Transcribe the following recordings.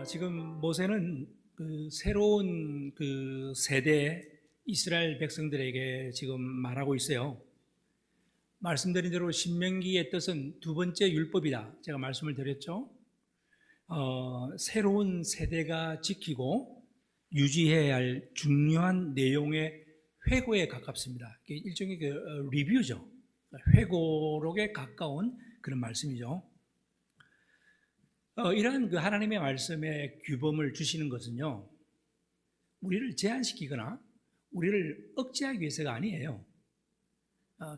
지금 모세는 새로운 세대 이스라엘 백성들에게 지금 말하고 있어요. 말씀드린 대로 신명기의 뜻은 두 번째 율법이다. 제가 말씀을 드렸죠. 새로운 세대가 지키고 유지해야 할 중요한 내용의 회고에 가깝습니다. 일종의 리뷰죠. 회고록에 가까운 그런 말씀이죠. 이러한 하나님의 말씀의 규범을 주시는 것은요, 우리를 제한시키거나 우리를 억제하기 위해서가 아니에요.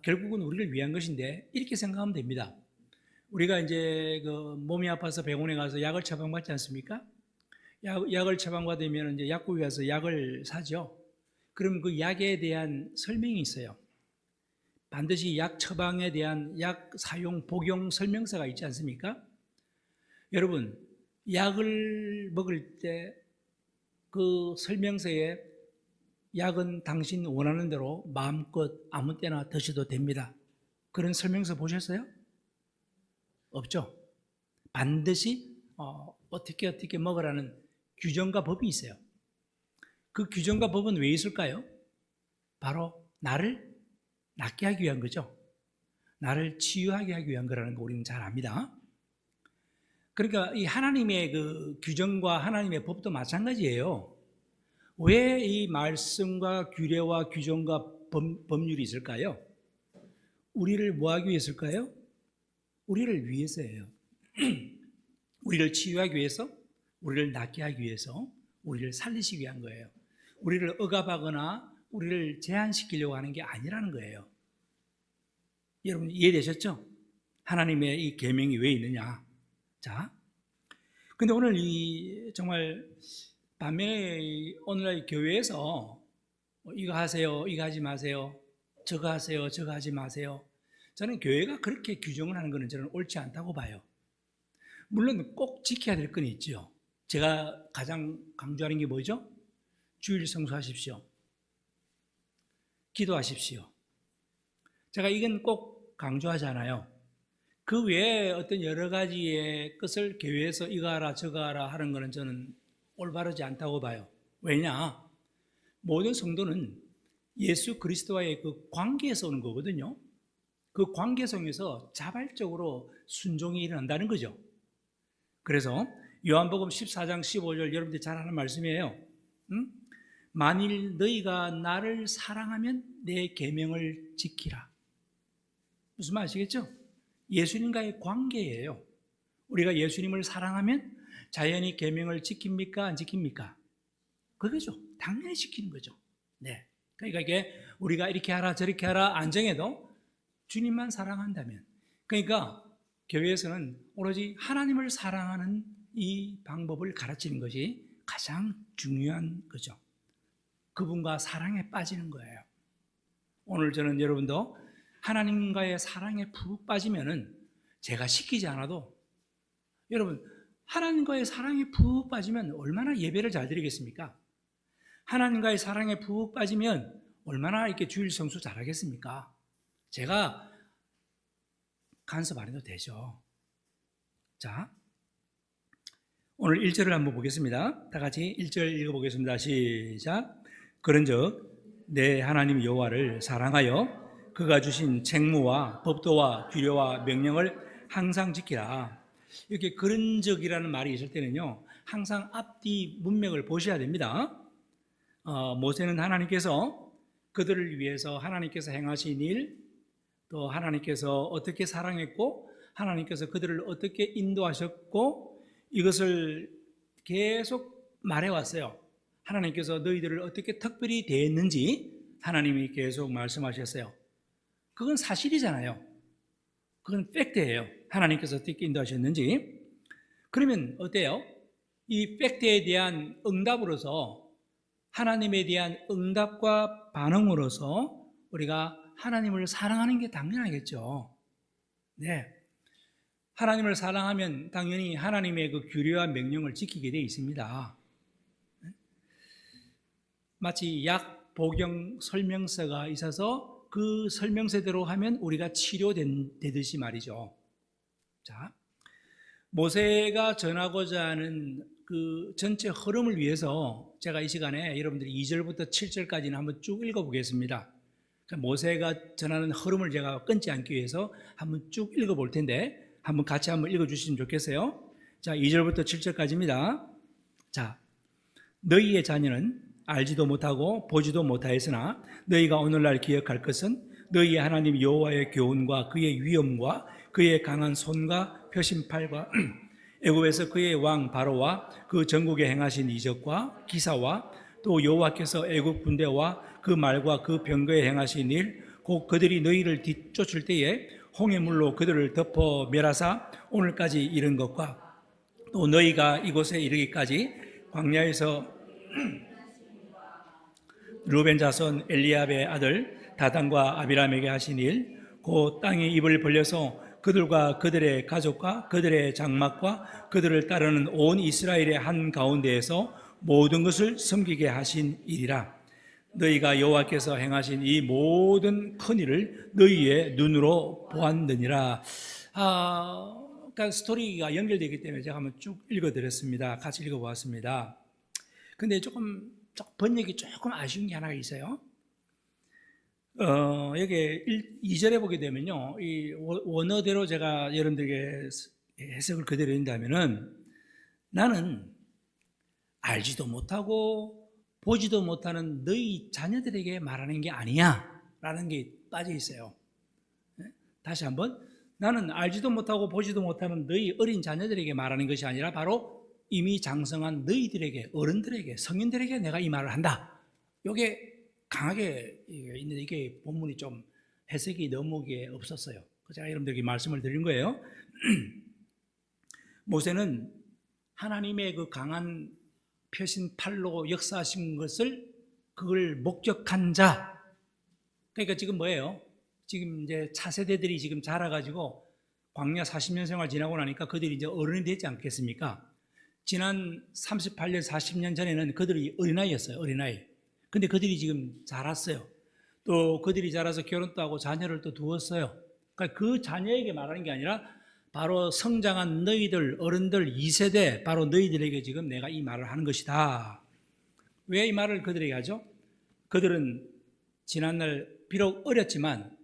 결국은 우리를 위한 것인데, 이렇게 생각하면 됩니다. 우리가 이제 몸이 아파서 병원에 가서 약을 처방받지 않습니까? 약을 처방받으면 이제 약국에 가서 약을 사죠. 그럼 그 약에 대한 설명이 있어요. 반드시 약 처방에 대한 약 사용 복용 설명서가 있지 않습니까? 여러분, 약을 먹을 때 그 설명서에 약은 당신 원하는 대로 마음껏 아무 때나 드셔도 됩니다. 그런 설명서 보셨어요? 없죠? 반드시 어떻게 먹으라는 규정과 법이 있어요. 그 규정과 법은 왜 있을까요? 바로 나를 낫게 하기 위한 거죠. 나를 치유하게 하기 위한 거라는 거 우리는 잘 압니다. 그러니까 이 하나님의 그 규정과 하나님의 법도 마찬가지예요. 왜 이 말씀과 규례와 규정과 법률이 있을까요? 우리를 뭐 하기 위해서일까요? 우리를 위해서예요. 우리를 치유하기 위해서, 우리를 낫게 하기 위해서, 우리를 살리시기 위한 거예요. 우리를 억압하거나 우리를 제한시키려고 하는 게 아니라는 거예요. 여러분 이해되셨죠? 하나님의 이 계명이 왜 있느냐? 자, 근데 오늘 정말 반면에 오늘날 교회에서 이거 하세요, 이거 하지 마세요, 저거 하세요, 저거 하지 마세요. 저는 교회가 그렇게 규정을 하는 것은 저는 옳지 않다고 봐요. 물론 꼭 지켜야 될 건 있죠. 제가 가장 강조하는 게 뭐죠? 주일 성수하십시오. 기도하십시오. 제가 이건 꼭 강조하잖아요. 그 외에 어떤 여러 가지의 것을 교회에서 이거 하라 저거 하라 하는 것은 저는 올바르지 않다고 봐요. 왜냐? 모든 성도는 예수 그리스도와의 그 관계에서 오는 거거든요. 그 관계 속에서 자발적으로 순종이 일어난다는 거죠. 그래서 요한복음 14장 15절 여러분들 잘 아는 말씀이에요. 만일 너희가 나를 사랑하면 내 계명을 지키라. 무슨 말 아시겠죠? 예수님과의 관계예요. 우리가 예수님을 사랑하면 자연히 계명을 지킵니까? 안 지킵니까? 그거죠. 당연히 지키는 거죠. 네. 그러니까 이게 우리가 이렇게 하라 저렇게 하라 안 정해도 주님만 사랑한다면, 그러니까 교회에서는 오로지 하나님을 사랑하는 이 방법을 가르치는 것이 가장 중요한 거죠. 그분과 사랑에 빠지는 거예요. 오늘 저는 여러분도 하나님과의 사랑에 푹 빠지면은 제가 시키지 않아도, 여러분 하나님과의 사랑에 푹 빠지면 얼마나 예배를 잘 드리겠습니까? 하나님과의 사랑에 푹 빠지면 얼마나 이렇게 주일 성수 잘하겠습니까? 제가 간섭 안 해도 되죠. 자, 오늘 1절을 한번 보겠습니다. 다 같이 1절 읽어보겠습니다. 시작. 그런즉 내 하나님 여호와를 사랑하여 그가 주신 책무와 법도와 규례와 명령을 항상 지키라. 이렇게 그런적이라는 말이 있을 때는요, 항상 앞뒤 문맥을 보셔야 됩니다. 모세는 하나님께서 그들을 위해서 하나님께서 행하신 일, 또 하나님께서 어떻게 사랑했고 하나님께서 그들을 어떻게 인도하셨고 이것을 계속 말해왔어요. 하나님께서 너희들을 어떻게 특별히 대했는지 하나님이 계속 말씀하셨어요. 그건 사실이잖아요. 그건 팩트예요. 하나님께서 어떻게 인도하셨는지. 그러면 어때요? 이 팩트에 대한 응답으로서, 하나님에 대한 응답과 반응으로서 우리가 하나님을 사랑하는 게 당연하겠죠. 네. 하나님을 사랑하면 당연히 하나님의 그 규례와 명령을 지키게 되어 있습니다. 마치 약 복용 설명서가 있어서 그 설명서대로 하면 우리가 치료되듯이 말이죠. 자, 모세가 전하고자 하는 그 전체 흐름을 위해서 제가 이 시간에 여러분들이 2절부터 7절까지는 한번 쭉 읽어보겠습니다. 모세가 전하는 흐름을 제가 끊지 않기 위해서 한번 쭉 읽어볼 텐데 한번 같이 한번 읽어주시면 좋겠어요. 자, 2절부터 7절까지입니다. 자, 너희의 자녀는 알지도 못하고 보지도 못하였으나 너희가 오늘날 기억할 것은 너희의 하나님 여호와의 교훈과 그의 위엄과 그의 강한 손과 표심팔과 애굽에서 그의 왕 바로와 그 전국에 행하신 이적과 기사와 또 여호와께서 애굽 군대와 그 말과 그 병거에 행하신 일, 곧 그들이 너희를 뒤쫓을 때에 홍해물로 그들을 덮어 멸하사 오늘까지 이른 것과 또 너희가 이곳에 이르기까지 광야에서 루벤 자손 엘리압의 아들 다단과 아비람에게 하신 일, 곧 땅의 입을 벌려서 그들과 그들의 가족과 그들의 장막과 그들을 따르는 온 이스라엘의 한 가운데에서 모든 것을 섬기게 하신 일이라. 너희가 여호와께서 행하신 이 모든 큰 일을 너희의 눈으로 보았느니라. 그러니까 스토리가 연결되기 때문에 제가 한번 쭉 읽어드렸습니다. 같이 읽어보았습니다. 근데 조금 번역이 조금 아쉬운 게 하나가 있어요. 여기 2절에 보게 되면요, 이 원어대로 제가 여러분들에게 해석을 그대로 한다면은 나는 알지도 못하고 보지도 못하는 너희 자녀들에게 말하는 게 아니야 라는 게 빠져 있어요. 다시 한번, 나는 알지도 못하고 보지도 못하는 너희 어린 자녀들에게 말하는 것이 아니라 바로 이미 장성한 너희들에게, 어른들에게, 성인들에게 내가 이 말을 한다. 이게 강하게 있는데 이게 본문이 좀 해석이 너무 없었어요. 제가 여러분들에게 말씀을 드린 거예요. 모세는 하나님의 그 강한 펴신 팔로 역사하신 것을, 그걸 목격한 자. 그러니까 지금 뭐예요? 지금 이제 차세대들이 지금 자라가지고 광야 40년 생활 지나고 나니까 그들이 이제 어른이 되지 않겠습니까? 지난 38년, 40년 전에는 그들이 어린아이였어요. 어린아이. 근데 그들이 지금 자랐어요. 또 그들이 자라서 결혼도 하고 자녀를 또 두었어요. 그러니까 그 자녀에게 말하는 게 아니라 바로 성장한 너희들, 어른들 2세대, 바로 너희들에게 지금 내가 이 말을 하는 것이다. 왜 이 말을 그들에게 하죠? 그들은 지난날 비록 어렸지만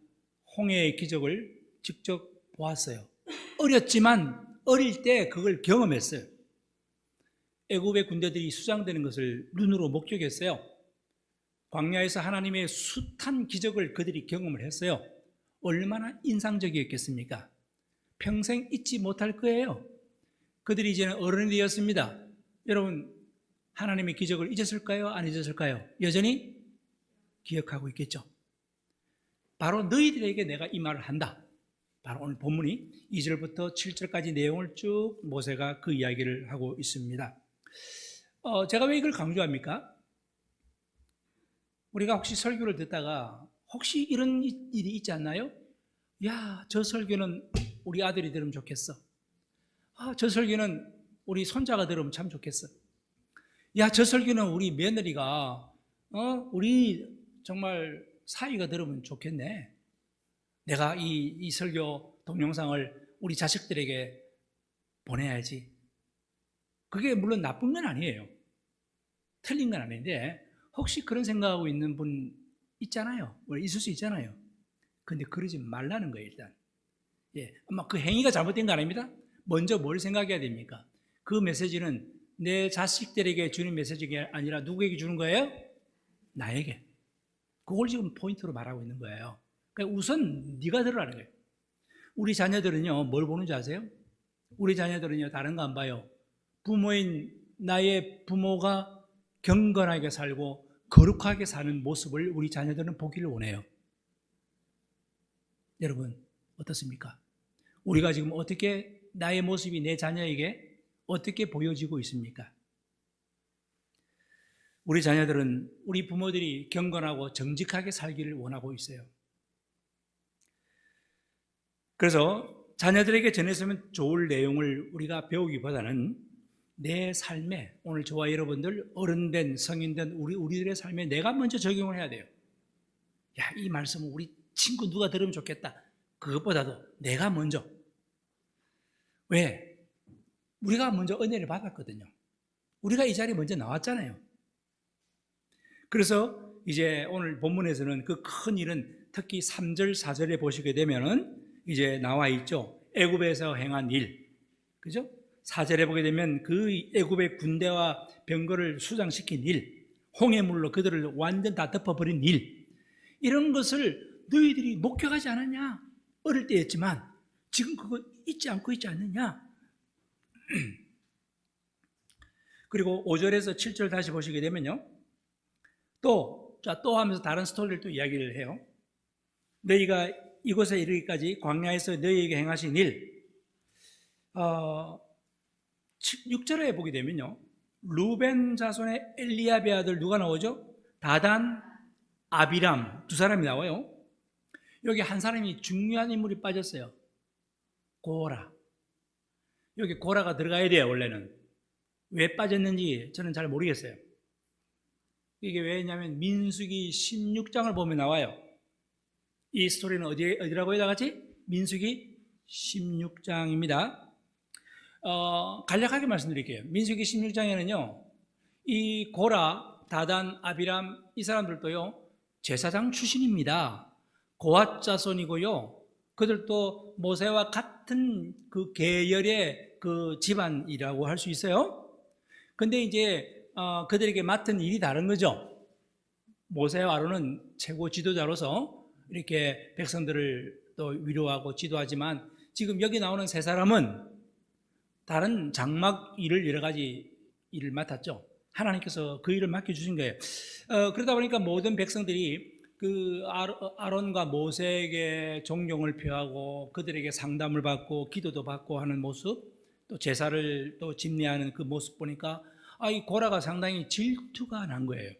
홍해의 기적을 직접 보았어요. 어렸지만 어릴 때 그걸 경험했어요. 애굽의 군대들이 수장되는 것을 눈으로 목격했어요. 광야에서 하나님의 숱한 기적을 그들이 경험을 했어요. 얼마나 인상적이었겠습니까? 평생 잊지 못할 거예요. 그들이 이제는 어른이 되었습니다. 여러분, 하나님의 기적을 잊었을까요? 안 잊었을까요? 여전히 기억하고 있겠죠. 바로 너희들에게 내가 이 말을 한다. 바로 오늘 본문이 2절부터 7절까지 내용을 쭉 모세가 그 이야기를 하고 있습니다. 제가 왜 이걸 강조합니까? 우리가 혹시 설교를 듣다가 혹시 이런 일이 있지 않나요? 야, 저 설교는 우리 아들이 들으면 좋겠어. 저 설교는 우리 손자가 들으면 참 좋겠어. 야, 저 설교는 우리 며느리가 우리 정말 사위가 들으면 좋겠네. 내가 이 설교 동영상을 우리 자식들에게 보내야지. 그게 물론 나쁜 건 아니에요. 틀린 건 아닌데 혹시 그런 생각하고 있는 분 있잖아요. 있을 수 있잖아요. 근데 그러지 말라는 거예요, 일단. 아마 그 행위가 잘못된 거 아닙니다? 먼저 뭘 생각해야 됩니까? 그 메시지는 내 자식들에게 주는 메시지가 아니라 누구에게 주는 거예요? 나에게. 그걸 지금 포인트로 말하고 있는 거예요. 그러니까 우선 네가 들으라는 거예요. 우리 자녀들은요, 뭘 보는지 아세요? 우리 자녀들은요, 다른 거 안 봐요. 부모인 나의 부모가 경건하게 살고 거룩하게 사는 모습을 우리 자녀들은 보기를 원해요. 여러분 어떻습니까? 우리가 지금 어떻게 나의 모습이 내 자녀에게 어떻게 보여지고 있습니까? 우리 자녀들은 우리 부모들이 경건하고 정직하게 살기를 원하고 있어요. 그래서 자녀들에게 전했으면 좋을 내용을 우리가 배우기보다는 내 삶에, 오늘 저와 여러분들 어른된 성인된 우리들의 삶에 내가 먼저 적용을 해야 돼요. 야, 이 말씀은 우리 친구 누가 들으면 좋겠다. 그것보다도 내가 먼저. 왜? 우리가 먼저 은혜를 받았거든요. 우리가 이 자리에 먼저 나왔잖아요. 그래서 이제 오늘 본문에서는 그 큰 일은 특히 3절, 4절에 보시게 되면은 이제 나와 있죠. 애굽에서 행한 일. 그죠? 4절에 보게 되면 그 애굽의 군대와 병거를 수장시킨 일, 홍해물로 그들을 완전 다 덮어버린 일, 이런 것을 너희들이 목격하지 않았냐? 어릴 때였지만 지금 그거 잊지 않고 있지 않느냐? 그리고 5절에서 7절 다시 보시게 되면요, 또 하면서 다른 스토리를 또 이야기를 해요. 너희가 이곳에 이르기까지 광야에서 너희에게 행하신 일, 6절에 보게 되면요, 루벤 자손의 엘리압의 아들 누가 나오죠? 다단, 아비람, 두 사람이 나와요. 여기 한 사람이 중요한 인물이 빠졌어요. 고라. 여기 고라가 들어가야 돼요. 원래는 왜 빠졌는지 저는 잘 모르겠어요. 이게 왜냐면 민수기 16장을 보면 나와요. 이 스토리는 어디라고 해야 하지? 민수기 16장입니다. 간략하게 말씀드릴게요. 민수기 16장에는요, 이 고라, 다단, 아비람 이 사람들도요 제사장 출신입니다. 고앗 자손이고요, 그들도 모세와 같은 그 계열의 그 집안이라고 할 수 있어요. 근데 이제 그들에게 맡은 일이 다른 거죠. 모세와 아론은 최고 지도자로서 이렇게 백성들을 또 위로하고 지도하지만, 지금 여기 나오는 세 사람은 다른 장막 일을, 여러 가지 일을 맡았죠. 하나님께서 그 일을 맡겨주신 거예요. 그러다 보니까 모든 백성들이 그 아론과 모세에게 존경을 표하고 그들에게 상담을 받고 기도도 받고 하는 모습, 또 제사를 또 집례하는 그 모습 보니까 이 고라가 상당히 질투가 난 거예요.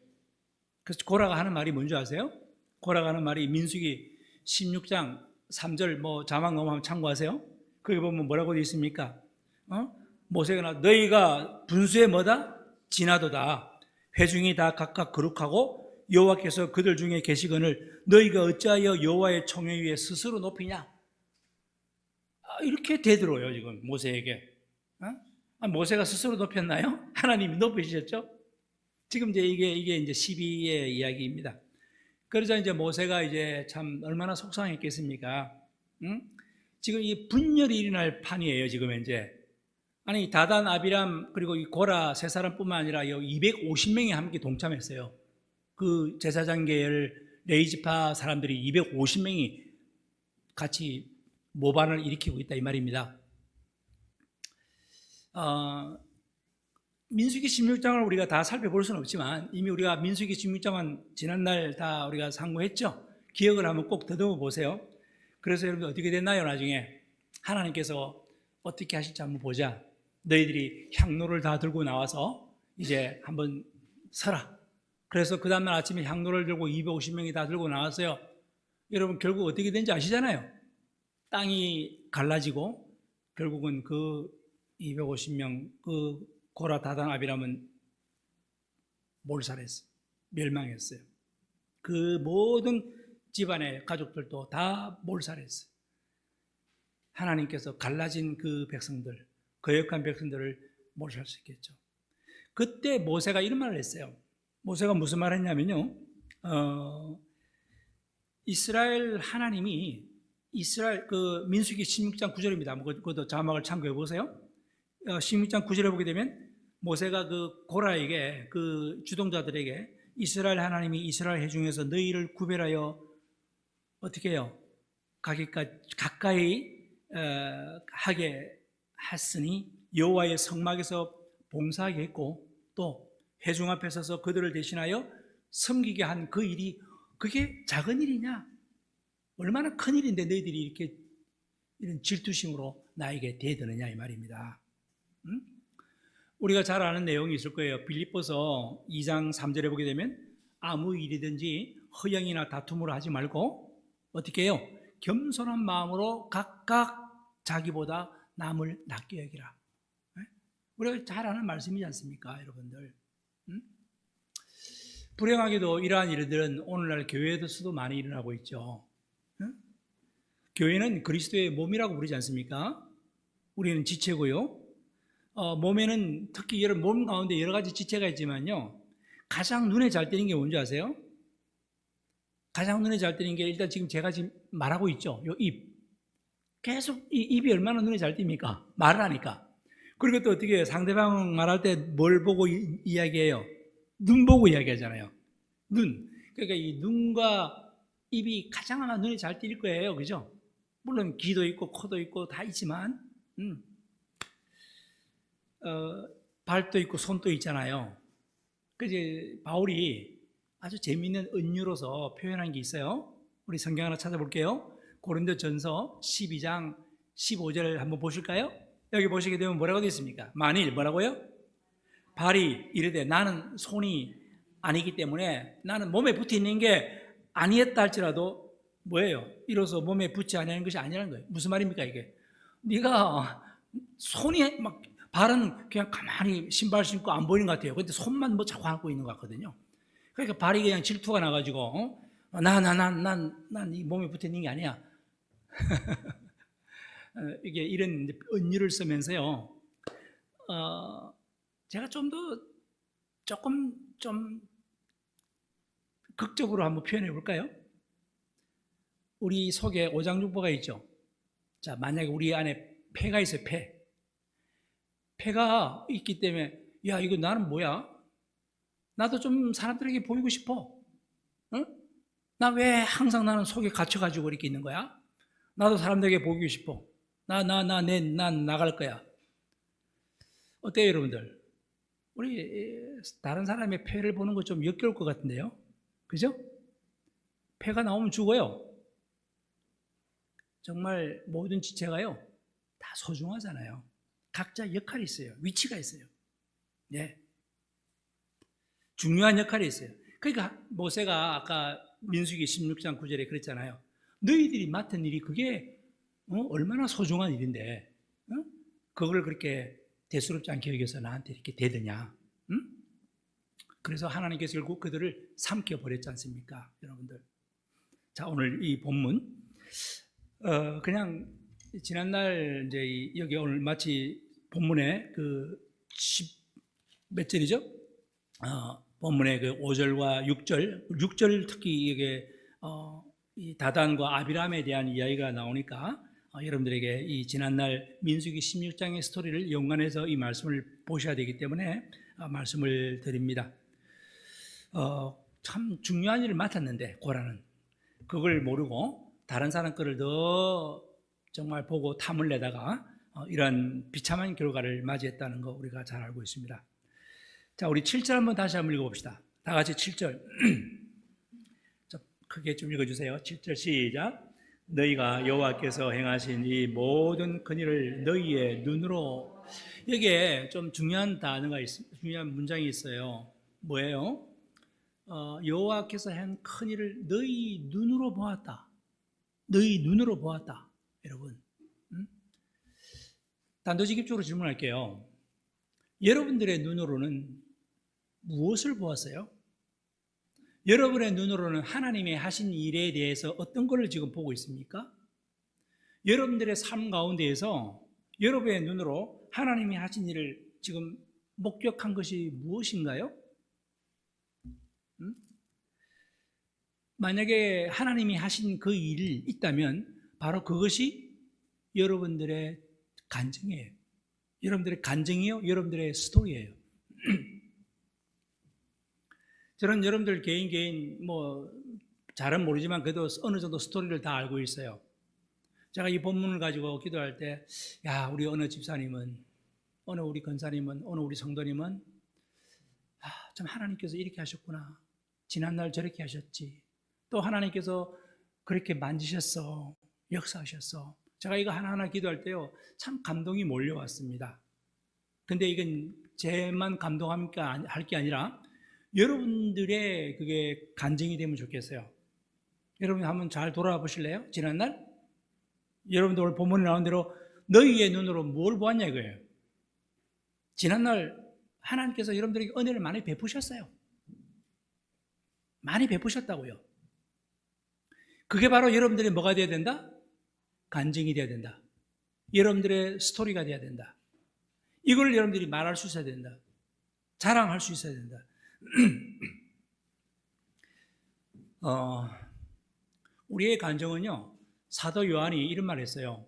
그래서 고라가 하는 말이 뭔지 아세요? 고라가 하는 말이 민수기 16장 3절, 자막 넘어가면 참고하세요. 거기 보면 뭐라고 되어 있습니까? 모세가 너희가 분수에 뭐다? 지나도다. 회중이 다 각각 거룩하고 여호와께서 그들 중에 계시거늘 너희가 어찌하여 여호와의 총회 위에 스스로 높이냐? 이렇게 되들어요 지금 모세에게. 모세가 스스로 높였나요? 하나님이 높이셨죠? 지금 이게 이제 12의 이야기입니다. 그러자 이제 모세가 이제 참 얼마나 속상했겠습니까? 지금 이 분열이 일어날 판이에요. 지금 이제 아니 다단, 아비람 그리고 이 고라 세 사람뿐만 아니라 250명이 함께 동참했어요. 그 제사장 계열 레이지파 사람들이 250명이 같이 모반을 일으키고 있다 이 말입니다. 민수기 16장을 우리가 다 살펴볼 수는 없지만 이미 우리가 민수기 16장은 지난날 다 우리가 상고했죠. 기억을 한번 꼭 더듬어 보세요. 그래서 여러분 어떻게 됐나요? 나중에 하나님께서 어떻게 하실지 한번 보자. 너희들이 향로를 다 들고 나와서 이제 한번 서라. 그래서 그 다음날 아침에 향로를 들고 250명이 다 들고 나왔어요. 여러분 결국 어떻게 된지 아시잖아요. 땅이 갈라지고 결국은 그 250명 그 고라, 다단, 아비람은 몰살했어요. 멸망했어요. 그 모든 집안의 가족들도 다 몰살했어요. 하나님께서 갈라진 그 백성들, 거역한 백성들을 몰살시켰죠. 그때 모세가 이런 말을 했어요. 모세가 무슨 말을 했냐면요, 이스라엘 하나님이 이스라엘 그 민수기 16장 9절입니다. 그것도 자막을 참고해 보세요. 16장 9절에 보게 되면 모세가 그 고라에게, 그 주동자들에게 이스라엘 하나님이 이스라엘 회중에서 너희를 구별하여 어떻게 해요? 가까이 하게 했으니 여호와의 성막에서 봉사하게 했고 또 회중 앞에 서서 그들을 대신하여 섬기게 한 그 일이 그게 작은 일이냐? 얼마나 큰 일인데 너희들이 이렇게 이런 질투심으로 나에게 대드느냐 이 말입니다. 우리가 잘 아는 내용이 있을 거예요. 빌립보서 2장 3절에 보게 되면 아무 일이든지 허영이나 다툼으로 하지 말고 어떻게 해요? 겸손한 마음으로 각각 자기보다 남을 낫게 여기라. 우리가 잘 아는 말씀이지 않습니까, 여러분들? 불행하게도 이러한 일들은 오늘날 교회에서도 많이 일어나고 있죠. 교회는 그리스도의 몸이라고 부르지 않습니까? 우리는 지체고요. 몸에는 특히 몸 가운데 여러 가지 지체가 있지만요, 가장 눈에 잘 띄는 게 뭔지 아세요? 가장 눈에 잘 띄는 게 일단 지금 제가 지금 말하고 있죠. 요 입. 계속 이 입이 얼마나 눈에 잘 띕니까? 말을 하니까. 그리고 또 어떻게 해요? 상대방 말할 때 뭘 보고 이야기해요? 눈 보고 이야기하잖아요. 눈. 그러니까 이 눈과 입이 가장 아마 눈에 잘 띌 거예요. 그죠? 물론 귀도 있고 코도 있고 다 있지만 발도 있고 손도 있잖아요. 그지? 바울이 아주 재미있는 은유로서 표현한 게 있어요. 우리 성경 하나 찾아볼게요. 고린도전서 12장 15절 한번 보실까요? 여기 보시게 되면 뭐라고 되어 있습니까? 만일 뭐라고요? 발이 이르되 나는 손이 아니기 때문에 나는 몸에 붙어 있는 게 아니었다 할지라도 뭐예요? 이로써 몸에 붙지 않는 것이 아니라는 거예요. 무슨 말입니까 이게? 네가 손이 막 발은 그냥 가만히 신발 신고 안 보이는 것 같아요. 근데 손만 뭐 자꾸 안고 있는 것 같거든요. 그러니까 발이 그냥 질투가 나가지고 난 이 몸에 붙어 있는 게 아니야. 이게 이런 은유를 쓰면서요. 제가 조금 좀 극적으로 한번 표현해 볼까요? 우리 속에 오장육부가 있죠. 자, 만약에 우리 안에 폐가 있어요. 폐가 있기 때문에 야, 이거 나는 뭐야? 나도 좀 사람들에게 보이고 싶어. 응? 나 왜 항상 나는 속에 갇혀가지고 이렇게 있는 거야? 나도 사람들에게 보이고 싶어. 난 나갈 거야. 어때요, 여러분들? 우리 다른 사람의 폐를 보는 거 좀 역겨울 것 같은데요? 그죠? 폐가 나오면 죽어요. 정말 모든 지체가요, 다 소중하잖아요. 각자 역할이 있어요. 위치가 있어요. 네. 중요한 역할이 있어요. 그러니까 모세가 아까 민수기 16장 9절에 그랬잖아요. 너희들이 맡은 일이 그게 얼마나 소중한 일인데 그걸 그렇게 대수롭지 않게 여겨서 나한테 이렇게 대드냐. 그래서 하나님께서 결국 그들을 삼켜버렸지 않습니까, 여러분들? 자, 오늘 이 본문 그냥 지난날 이제 여기 오늘 마치 본문에 그 10몇 절이죠? 본문의 그 5절과 6절 특히 이게 이 다단과 아비람에 대한 이야기가 나오니까 여러분들에게 이 지난날 민수기 16장의 스토리를 연관해서 이 말씀을 보셔야 되기 때문에 말씀을 드립니다. 참 중요한 일을 맡았는데 고라는 그걸 모르고 다른 사람 거를 더 정말 보고 탐을 내다가 이런 비참한 결과를 맞이했다는 거 우리가 잘 알고 있습니다. 자, 우리 7절 한번 다시 한번 읽어봅시다. 다 같이 7절 크게 좀 읽어주세요. 7절 시작. 너희가 여호와께서 행하신 이 모든 큰일을 너희의 눈으로. 여기에 좀 중요한 단어가 중요한 문장이 있어요. 뭐예요? 여호와께서 한 큰일을 너희 눈으로 보았다. 너희 눈으로 보았다. 여러분, 단도직입적으로 질문할게요. 여러분들의 눈으로는 무엇을 보았어요? 여러분의 눈으로는 하나님의 하신 일에 대해서 어떤 것을 지금 보고 있습니까? 여러분들의 삶 가운데에서 여러분의 눈으로 하나님이 하신 일을 지금 목격한 것이 무엇인가요? 만약에 하나님이 하신 그 일이 있다면 바로 그것이 여러분들의 간증이에요. 여러분들의 간증이요, 여러분들의 스토리예요. 저는 여러분들 개인 뭐 잘은 모르지만 그래도 어느 정도 스토리를 다 알고 있어요. 제가 이 본문을 가지고 기도할 때, 야, 우리 어느 집사님은, 어느 우리 권사님은, 어느 우리 성도님은 참 하나님께서 이렇게 하셨구나. 지난날 저렇게 하셨지. 또 하나님께서 그렇게 만지셨어. 역사하셨어. 제가 이거 하나하나 기도할 때요, 참 감동이 몰려왔습니다. 근데 이건 제만 감동하니까 할 게 아니라 여러분들의 그게 간증이 되면 좋겠어요. 여러분 한번 잘 돌아보실래요? 지난날? 여러분들 오늘 본문에 나온 대로 너희의 눈으로 뭘 보았냐 이거예요. 지난날 하나님께서 여러분들에게 은혜를 많이 베푸셨어요. 많이 베푸셨다고요. 그게 바로 여러분들이 뭐가 되어야 된다? 간증이 되어야 된다. 여러분들의 스토리가 되어야 된다. 이걸 여러분들이 말할 수 있어야 된다. 자랑할 수 있어야 된다. 우리의 간증은요, 사도 요한이 이런 말을 했어요.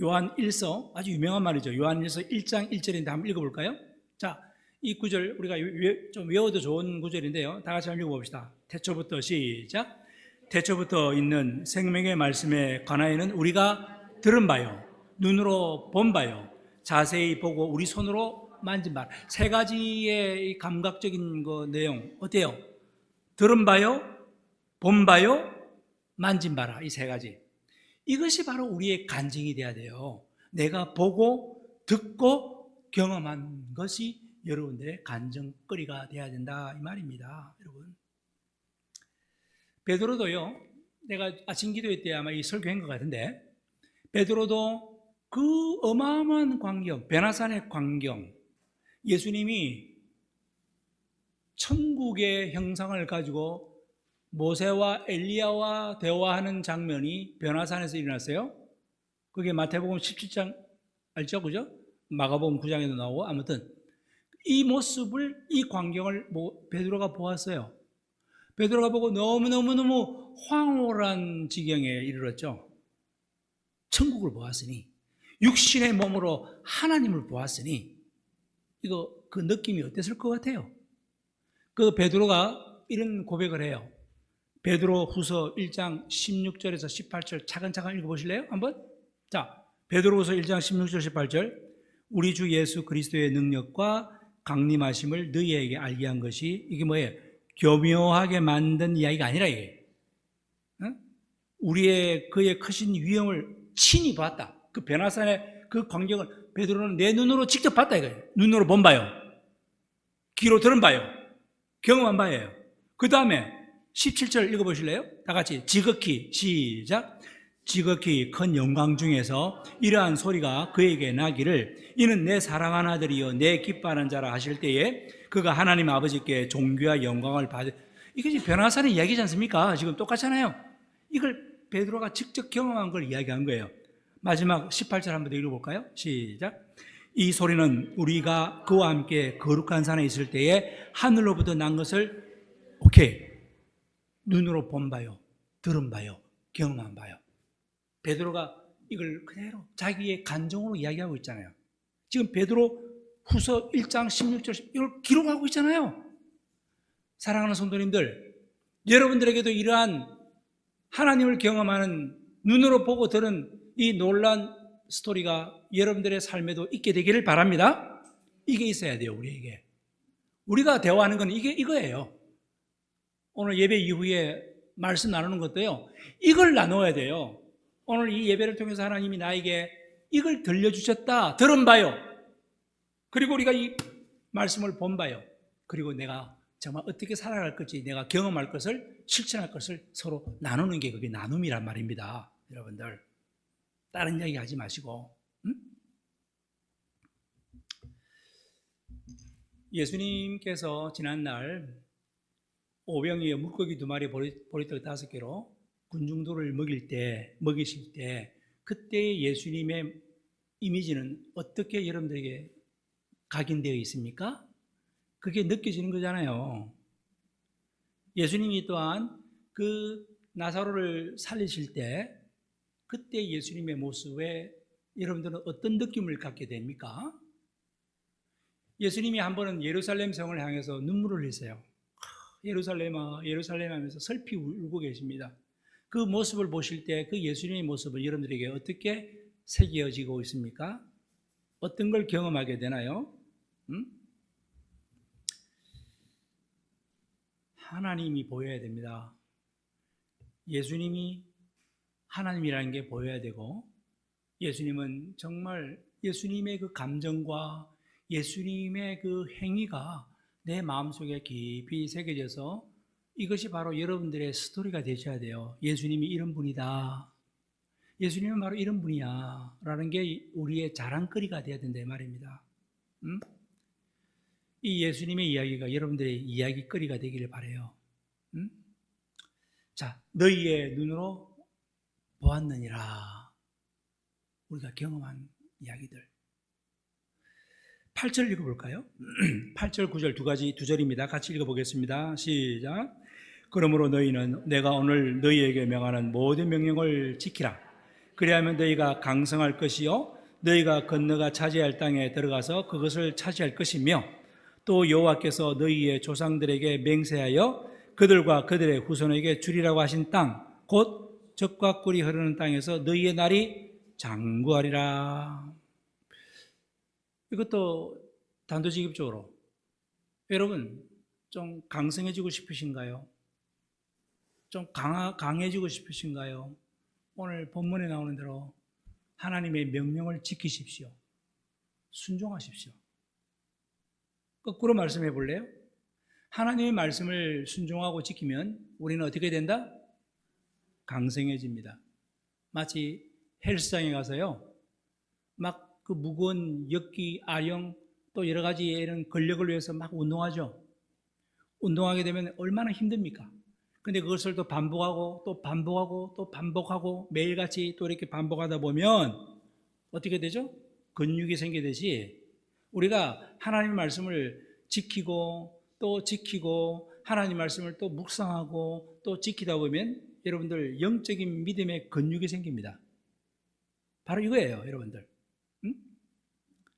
요한 1서, 아주 유명한 말이죠. 요한 1서 1장 1절인데 한번 읽어볼까요? 자, 이 구절 우리가 좀 외워도 좋은 구절인데요. 다 같이 한번 읽어봅시다. 태초부터 시작. 태초부터 있는 생명의 말씀에 관하여는 우리가 들은 바요, 눈으로 본 바요, 자세히 보고 우리 손으로 만진 바. 세 가지의 이 감각적인 내용 어때요? 들은 바요, 본 바요, 만진 바라. 이 세 가지. 이것이 바로 우리의 간증이 돼야 돼요. 내가 보고 듣고 경험한 것이 여러분들의 간증거리가 돼야 된다 이 말입니다. 여러분, 베드로도요, 내가 아침 기도회 때 아마 이 설교한 것 같은데, 베드로도 그 어마어마한 광경, 베나산의 광경, 예수님이 천국의 형상을 가지고 모세와 엘리야와 대화하는 장면이 베나산에서 일어났어요. 그게 마태복음 17장 알죠? 그죠? 마가복음 9장에도 나오고, 아무튼 이 모습을, 이 광경을 베드로가 보았어요. 베드로가 보고 너무너무 황홀한 지경에 이르렀죠. 천국을 보았으니, 육신의 몸으로 하나님을 보았으니, 이거 그 느낌이 어땠을 것 같아요? 그 베드로가 이런 고백을 해요. 베드로 후서 1장 16절에서 18절 차근차근 읽어보실래요? 한번? 자, 베드로 후서 1장 16절 18절. 우리 주 예수 그리스도의 능력과 강림하심을 너희에게 알게 한 것이, 이게 뭐예요? 교묘하게 만든 이야기가 아니라 이게, 그의 크신 위엄을 친히 봤다. 그 베나산의 그 광경을 베드로는 내 눈으로 직접 봤다 이거예요. 눈으로 본 바요, 귀로 들은 바요, 경험한 바예요. 그 다음에 17절 읽어보실래요? 다 같이 지극히 시작. 지극히 큰 영광 중에서 이러한 소리가 그에게 나기를, 이는 내 사랑하는 아들이요 내 기뻐하는 자라 하실 때에 그가 하나님 아버지께 존귀와 영광을 받을. 이것이 변화산의 이야기지 않습니까? 지금 똑같잖아요. 이걸 베드로가 직접 경험한 걸 이야기한 거예요. 마지막 18절 한번 더 읽어볼까요? 시작. 이 소리는 우리가 그와 함께 거룩한 산에 있을 때에 하늘로부터 난 것을, 오케이, 눈으로 본 바요, 들은 바요, 경험한 바요. 베드로가 이걸 그대로 자기의 간증으로 이야기하고 있잖아요. 지금 베드로 후서 1장 16절 이걸 기록하고 있잖아요. 사랑하는 성도님들, 여러분들에게도 이러한 하나님을 경험하는, 눈으로 보고 들은 이 놀라운 스토리가 여러분들의 삶에도 있게 되기를 바랍니다. 이게 있어야 돼요. 우리에게. 우리가 대화하는 건 이거예요. 오늘 예배 이후에 말씀 나누는 것도요, 이걸 나눠야 돼요. 오늘 이 예배를 통해서 하나님이 나에게 이걸 들려주셨다, 들은 바요, 그리고 우리가 이 말씀을 본 바요, 그리고 내가 정말 어떻게 살아갈 것인지, 내가 경험할 것을, 실천할 것을 서로 나누는 게 그게 나눔이란 말입니다. 여러분들, 다른 이야기 하지 마시고. 예수님께서 지난날 오병이어 물고기 2마리, 보리떡 5개로 군중들을 먹이실 때, 그때의 예수님의 이미지는 어떻게 여러분들에게 각인되어 있습니까? 그게 느껴지는 거잖아요. 예수님이 또한 그 나사로를 살리실 때, 그때 예수님의 모습에 여러분들은 어떤 느낌을 갖게 됩니까? 예수님이 한 번은 예루살렘 성을 향해서 눈물을 흘리세요. 예루살렘아, 예루살렘 하면서 슬피 울고 계십니다. 그 모습을 보실 때 그 예수님의 모습을 여러분들에게 어떻게 새겨지고 있습니까? 어떤 걸 경험하게 되나요? 하나님이 보여야 됩니다. 예수님이 하나님이라는 게 보여야 되고, 예수님은 정말 예수님의 그 감정과 예수님의 그 행위가 내 마음속에 깊이 새겨져서 이것이 바로 여러분들의 스토리가 되셔야 돼요. 예수님이 이런 분이다, 예수님은 바로 이런 분이야 라는 게 우리의 자랑거리가 되어야 된다 말입니다. 이 예수님의 이야기가 여러분들의 이야기거리가 되기를 바라요. 자, 너희의 눈으로 보았느니라. 우리가 경험한 이야기들. 8절 읽어볼까요? 8절, 9절 두 절입니다. 같이 읽어보겠습니다. 시작. 그러므로 너희는 내가 오늘 너희에게 명하는 모든 명령을 지키라. 그리하면 너희가 강성할 것이요 너희가 건너가 차지할 땅에 들어가서 그것을 차지할 것이며 또 여호와께서 너희의 조상들에게 맹세하여 그들과 그들의 후손에게 주리라고 하신 땅 곧 젖과 꿀이 흐르는 땅에서 너희의 날이 장구하리라. 이것도 단도직입적으로 여러분 좀 강성해지고 싶으신가요? 좀 강해지고 싶으신가요? 오늘 본문에 나오는 대로 하나님의 명령을 지키십시오. 순종하십시오. 거꾸로 말씀해 볼래요? 하나님의 말씀을 순종하고 지키면 우리는 어떻게 된다? 강성해집니다. 마치 헬스장에 가서요, 막 그 무거운 역기, 아령, 또 여러 가지 이런 근력을 위해서 막 운동하죠. 운동하게 되면 얼마나 힘듭니까? 근데 그것을 또 반복하고 또 반복하고 또 반복하고 매일같이 또 이렇게 반복하다 보면 어떻게 되죠? 근육이 생기듯이 우리가 하나님의 말씀을 지키고 또 지키고 하나님의 말씀을 또 묵상하고 또 지키다 보면 여러분들 영적인 믿음의 근육이 생깁니다. 바로 이거예요, 여러분들. 응?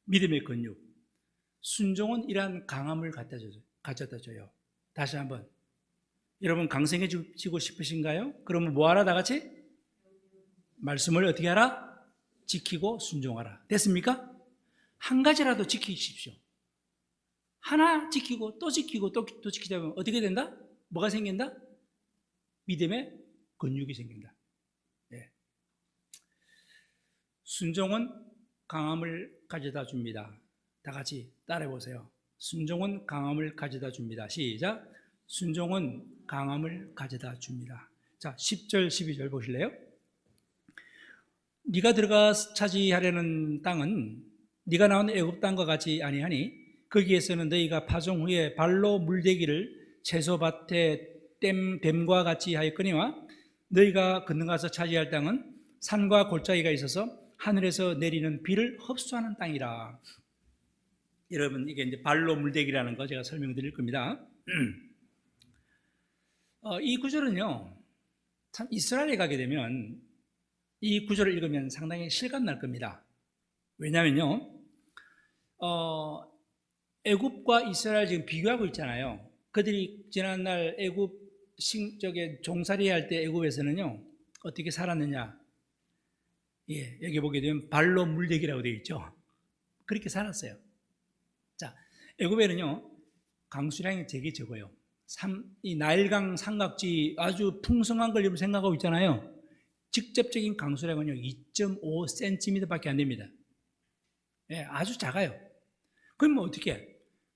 믿음의 근육. 순종은 이러한 강함을 가져다 줘요. 다시 한번. 여러분 강성해지고 싶으신가요? 그러면 뭐 하라 다 같이? 말씀을 어떻게 하라? 지키고 순종하라. 됐습니까? 한 가지라도 지키십시오. 하나 지키고 또 지키고 또 지키다 보면 어떻게 된다? 뭐가 생긴다? 믿음의 근육이 생긴다. 네. 순종은 강함을 가져다 줍니다. 다 같이 따라해 보세요. 순종은 강함을 가져다 줍니다. 시작. 순종은 강함을 가져다 줍니다. 자, 10절, 12절 보실래요? 네가 들어가 차지하려는 땅은 네가 나온 애굽 땅과 같이 아니하니 거기에서는 너희가 파종 후에 발로 물대기를 채소밭에 댐과 같이 하였거니와 너희가 건너가서 차지할 땅은 산과 골짜기가 있어서 하늘에서 내리는 비를 흡수하는 땅이라. 여러분 이게 이제 발로 물대기라는 거 제가 설명드릴 겁니다. 이 구절은요, 참 이스라엘에 가게 되면 이 구절을 읽으면 상당히 실감 날 겁니다. 왜냐하면요, 애굽과 이스라엘 지금 비교하고 있잖아요. 그들이 지난날 애굽 종살이 할 때 애굽에서는요 어떻게 살았느냐? 예, 여기 보게 되면 발로 물대기라고 되어 있죠. 그렇게 살았어요. 자, 애굽에는요 강수량이 되게 적어요. 이 나일강 삼각지 아주 풍성한 걸 여러분 생각하고 있잖아요. 직접적인 강수량은요 2.5cm밖에 안 됩니다. 예, 아주 작아요. 그럼 뭐 어떻게 해?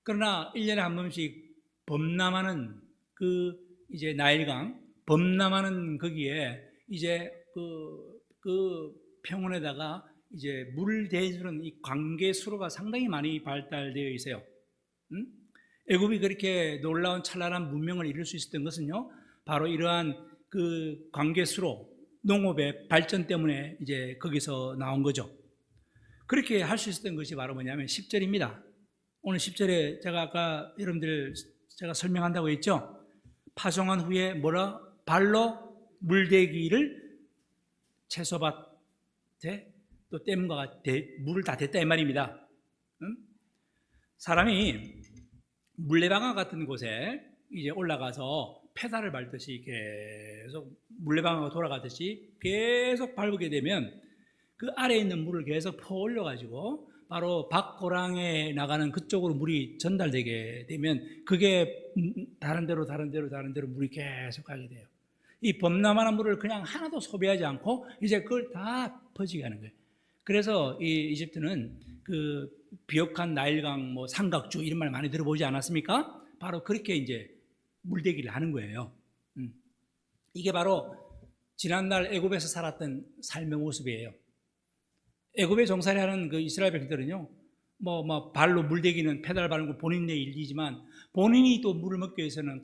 그러나 1년에 한 번씩 범람하는 그 이제 나일강 범람하는 거기에 이제 그 평원에다가 이제 물 대주는 이 관계 수로가 상당히 많이 발달되어 있어요. 애굽이 그렇게 놀라운 찬란한 문명을 이룰 수 있었던 것은요, 바로 이러한 그 관계 수로 농업의 발전 때문에 이제 거기서 나온 거죠. 그렇게 할 수 있었던 것이 바로 뭐냐면 10절입니다. 오늘 10절에 제가 아까 여러분들 제가 설명한다고 했죠. 파종한 후에 뭐라? 발로 물대기를 채소밭에 또 댐과 물을 다 댔다 이 말입니다. 사람이 물레방아 같은 곳에 이제 올라가서 페달을 밟듯이 계속 물레방아가 돌아가듯이 계속 밟게 되면 그 아래에 있는 물을 계속 퍼 올려가지고 바로 밖고랑에 나가는 그쪽으로 물이 전달되게 되면 그게 다른 데로 물이 계속 가게 돼요. 이 범람한 물을 그냥 하나도 소비하지 않고 이제 그걸 다 퍼지게 하는 거예요. 그래서 이 이집트는 그 비옥한 나일강 뭐 삼각주 이런 말 많이 들어보지 않았습니까? 바로 그렇게 이제 물대기를 하는 거예요. 이게 바로 지난날 애굽에서 살았던 삶의 모습이에요. 애굽에 종살이하는 그 이스라엘 백성들은요, 뭐 발로 물대기는 페달 밟는 거 본인의 일이지만 본인이 또 물을 먹기 위해서는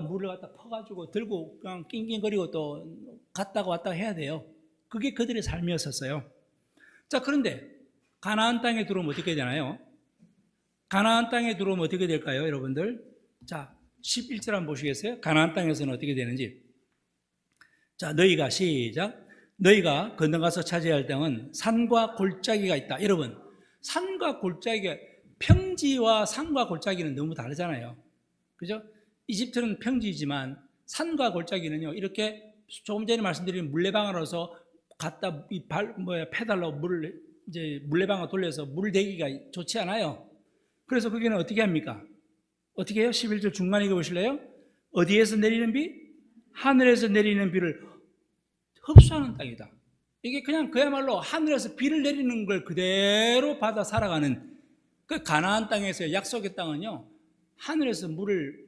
물을 갖다 퍼가지고 들고 그냥 낑낑거리고 또 갔다가 왔다가 해야 돼요. 그게 그들의 삶이었었어요. 자, 그런데 가나안 땅에 들어오면 어떻게 되나요? 가나안 땅에 들어오면 어떻게 될까요, 여러분들? 자, 11절 한번 보시겠어요? 가나안 땅에서는 어떻게 되는지. 자, 너희가 시작. 너희가 건너가서 차지해야 할 땅은 산과 골짜기가 있다. 여러분, 산과 골짜기가, 평지와 산과 골짜기는 너무 다르잖아요. 그죠? 이집트는 평지이지만 산과 골짜기는요, 이렇게 조금 전에 말씀드린 물레방아로서 갖다 페달로 물레방아 돌려서 물 대기가 좋지 않아요. 그래서 거기는 어떻게 합니까? 어떻게 해요? 11절 중간 읽어 보실래요? 어디에서 내리는 비? 하늘에서 내리는 비를 흡수하는 땅이다. 이게 그냥 그야말로 하늘에서 비를 내리는 걸 그대로 받아 살아가는 그 가나안 땅에서 약속의 땅은요, 하늘에서 물을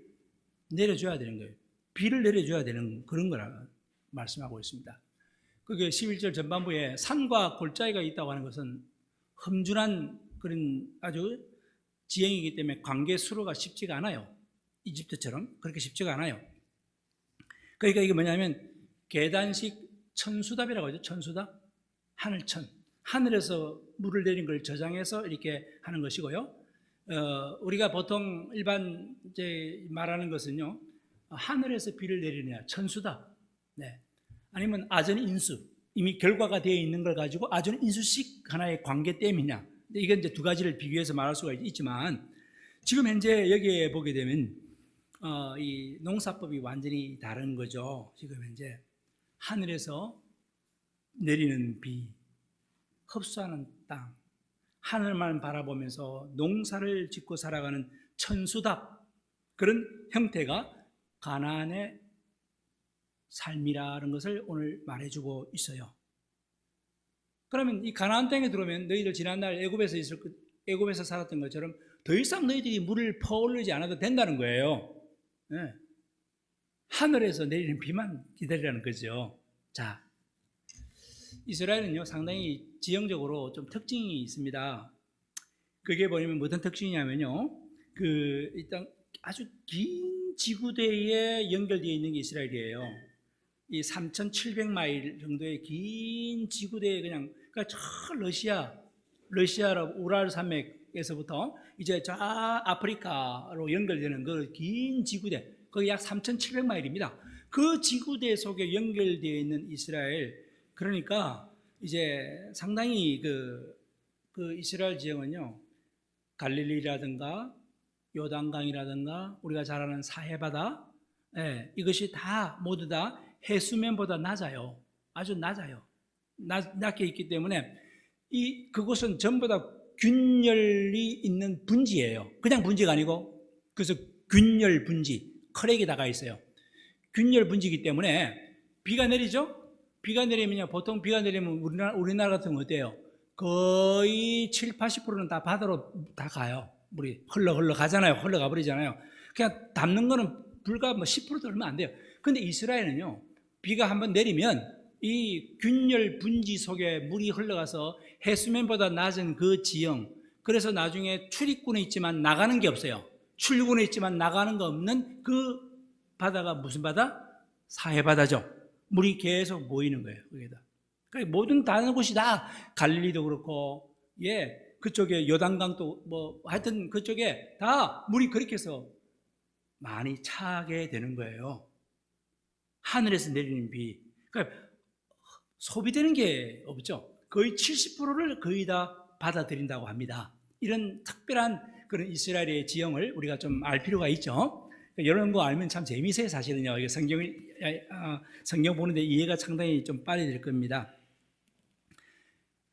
내려줘야 되는 거예요. 비를 내려줘야 되는 그런 거라 말씀하고 있습니다. 그게 11절 전반부에 산과 골짜기가 있다고 하는 것은 험준한 그런 아주 지형이기 때문에 관계 수로가 쉽지가 않아요. 이집트처럼 그렇게 쉽지가 않아요. 그러니까 이게 뭐냐면 계단식 천수답이라고 하죠. 천수답, 하늘천, 하늘에서 물을 내린 걸 저장해서 이렇게 하는 것이고요. 우리가 보통 일반 이제 말하는 것은요, 하늘에서 비를 내리느냐, 천수답, 네. 아니면 아전인수, 이미 결과가 되어 있는 걸 가지고 아전인수식 하나의 관계됨이냐. 이건 이제 두 가지를 비교해서 말할 수가 있지만, 지금 현재 여기에 보게 되면 이 농사법이 완전히 다른 거죠. 지금 현재 하늘에서 내리는 비, 흡수하는 땅, 하늘만 바라보면서 농사를 짓고 살아가는 천수답, 그런 형태가 가나안의 삶이라는 것을 오늘 말해주고 있어요. 그러면 이 가나안 땅에 들어오면 너희들 지난날 애굽에서 살았던 것처럼 더 이상 너희들이 물을 퍼올리지 않아도 된다는 거예요. 네. 하늘에서 내리는 비만 기다리라는 거죠. 자, 이스라엘은요, 상당히 지형적으로 좀 특징이 있습니다. 그게 뭐냐면 어떤 특징이냐면요, 일단 아주 긴 지구대에 연결되어 있는 게 이스라엘이에요. 이 3,700마일 정도의 긴 지구대에 그러니까 저 러시아로 우랄 산맥에서부터 이제 저 아프리카로 연결되는 그 긴 지구대, 거기 약 3,700마일입니다. 그 지구대 속에 연결되어 있는 이스라엘, 그러니까 이제 상당히 그 이스라엘 지형은요, 갈릴리라든가 요단강이라든가 우리가 잘 아는 사해바다, 이것이 다 모두 다 해수면보다 낮아요. 아주 낮아요. 낮게 있기 때문에 그곳은 전부 다 균열이 있는 분지예요. 그냥 분지가 아니고, 그래서 균열 분지, 크랙이 다가 있어요. 균열 분지이기 때문에 비가 내리죠? 비가 내리면요, 보통 비가 내리면 우리나라 같은 건 어때요? 거의 7, 80%는 다 바다로 다 가요. 물이 흘러 가잖아요. 흘러가 버리잖아요. 그냥 담는 거는 불과 10%도 얼마 안 돼요. 근데 이스라엘은요, 비가 한번 내리면 이 균열 분지 속에 물이 흘러가서 해수면보다 낮은 그 지형, 그래서 나중에 출입구는 있지만 나가는 게 없어요. 출구는 있지만 나가는 거 없는 그 바다가 무슨 바다? 사해바다죠. 물이 계속 모이는 거예요. 거기다. 그러니까 모든 다른 곳이 다 갈릴리도 그렇고, 그쪽에 요단강도 하여튼 그쪽에 다 물이 그렇게 해서 많이 차게 되는 거예요. 하늘에서 내리는 비. 그러니까 소비되는 게 없죠. 거의 70%를 거의 다 받아들인다고 합니다. 이런 특별한 그런 이스라엘의 지형을 우리가 좀 알 필요가 있죠. 이런 거 알면 참 재미있어요, 사실은요. 이게 성경 보는데 이해가 상당히 좀 빨리 될 겁니다.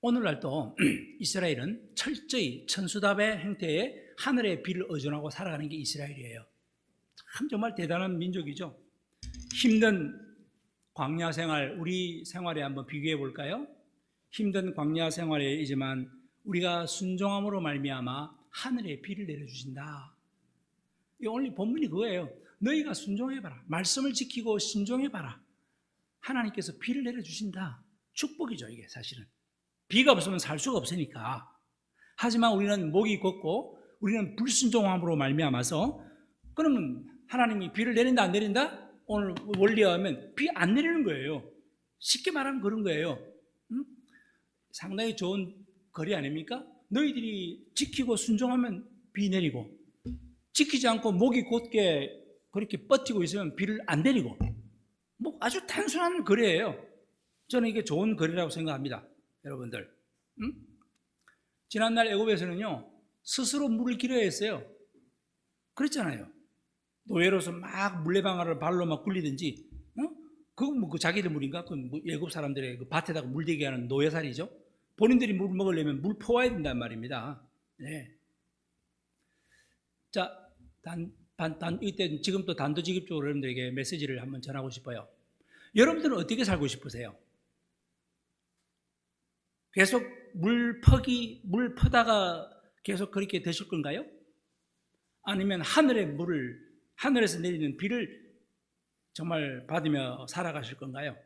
오늘날도 이스라엘은 철저히 천수답의 형태의 하늘의 비를 의존하고 살아가는 게 이스라엘이에요. 참 정말 대단한 민족이죠. 힘든 광야 생활, 우리 생활에 한번 비교해 볼까요? 힘든 광야 생활이지만 우리가 순종함으로 말미암아 하늘의 비를 내려주신다. 오늘 본문이 그거예요. 너희가 순종해봐라. 말씀을 지키고 순종해봐라. 하나님께서 비를 내려주신다. 축복이죠, 이게 사실은. 비가 없으면 살 수가 없으니까. 하지만 우리는 목이 걷고 우리는 불순종함으로 말미암아서, 그러면 하나님이 비를 내린다 안 내린다? 오늘 원리에 하면 비 안 내리는 거예요. 쉽게 말하면 그런 거예요. 상당히 좋은 거리 아닙니까? 너희들이 지키고 순종하면 비 내리고, 지키지 않고 목이 곧게 그렇게 버티고 있으면 비를 안 내리고, 뭐 아주 단순한 거래예요. 저는 이게 좋은 거래라고 생각합니다. 여러분들. 지난날 애굽에서는요, 스스로 물을 길어야 했어요. 그랬잖아요. 노예로서 막 물레방아를 발로 막 굴리든지, 그거 뭐 그 자기들 물인가? 그 애굽 사람들의 그 밭에다가 물대게 하는 노예살이죠. 본인들이 물 먹으려면 물 퍼와야 된단 말입니다. 네. 자, 이때 지금 또 단도직입적으로 여러분들에게 메시지를 한번 전하고 싶어요. 여러분들은 어떻게 살고 싶으세요? 계속 물 퍼다가 계속 그렇게 되실 건가요? 아니면 하늘에서 내리는 비를 정말 받으며 살아가실 건가요?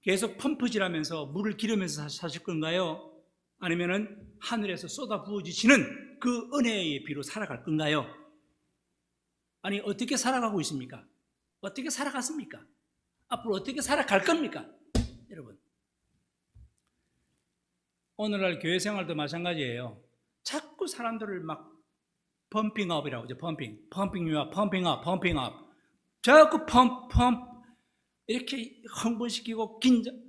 계속 펌프질하면서 물을 기르면서 사실 건가요? 아니면은 하늘에서 쏟아 부어지시는 그 은혜의 비로 살아갈 건가요? 아니, 어떻게 살아가고 있습니까? 어떻게 살아갔습니까? 앞으로 어떻게 살아갈 겁니까? 여러분, 오늘날 교회 생활도 마찬가지예요. 자꾸 사람들을 막 펌핑업이라고 하죠. 펌핑유업, 펌핑업. 자꾸 펌 이렇게 흥분시키고 긴장.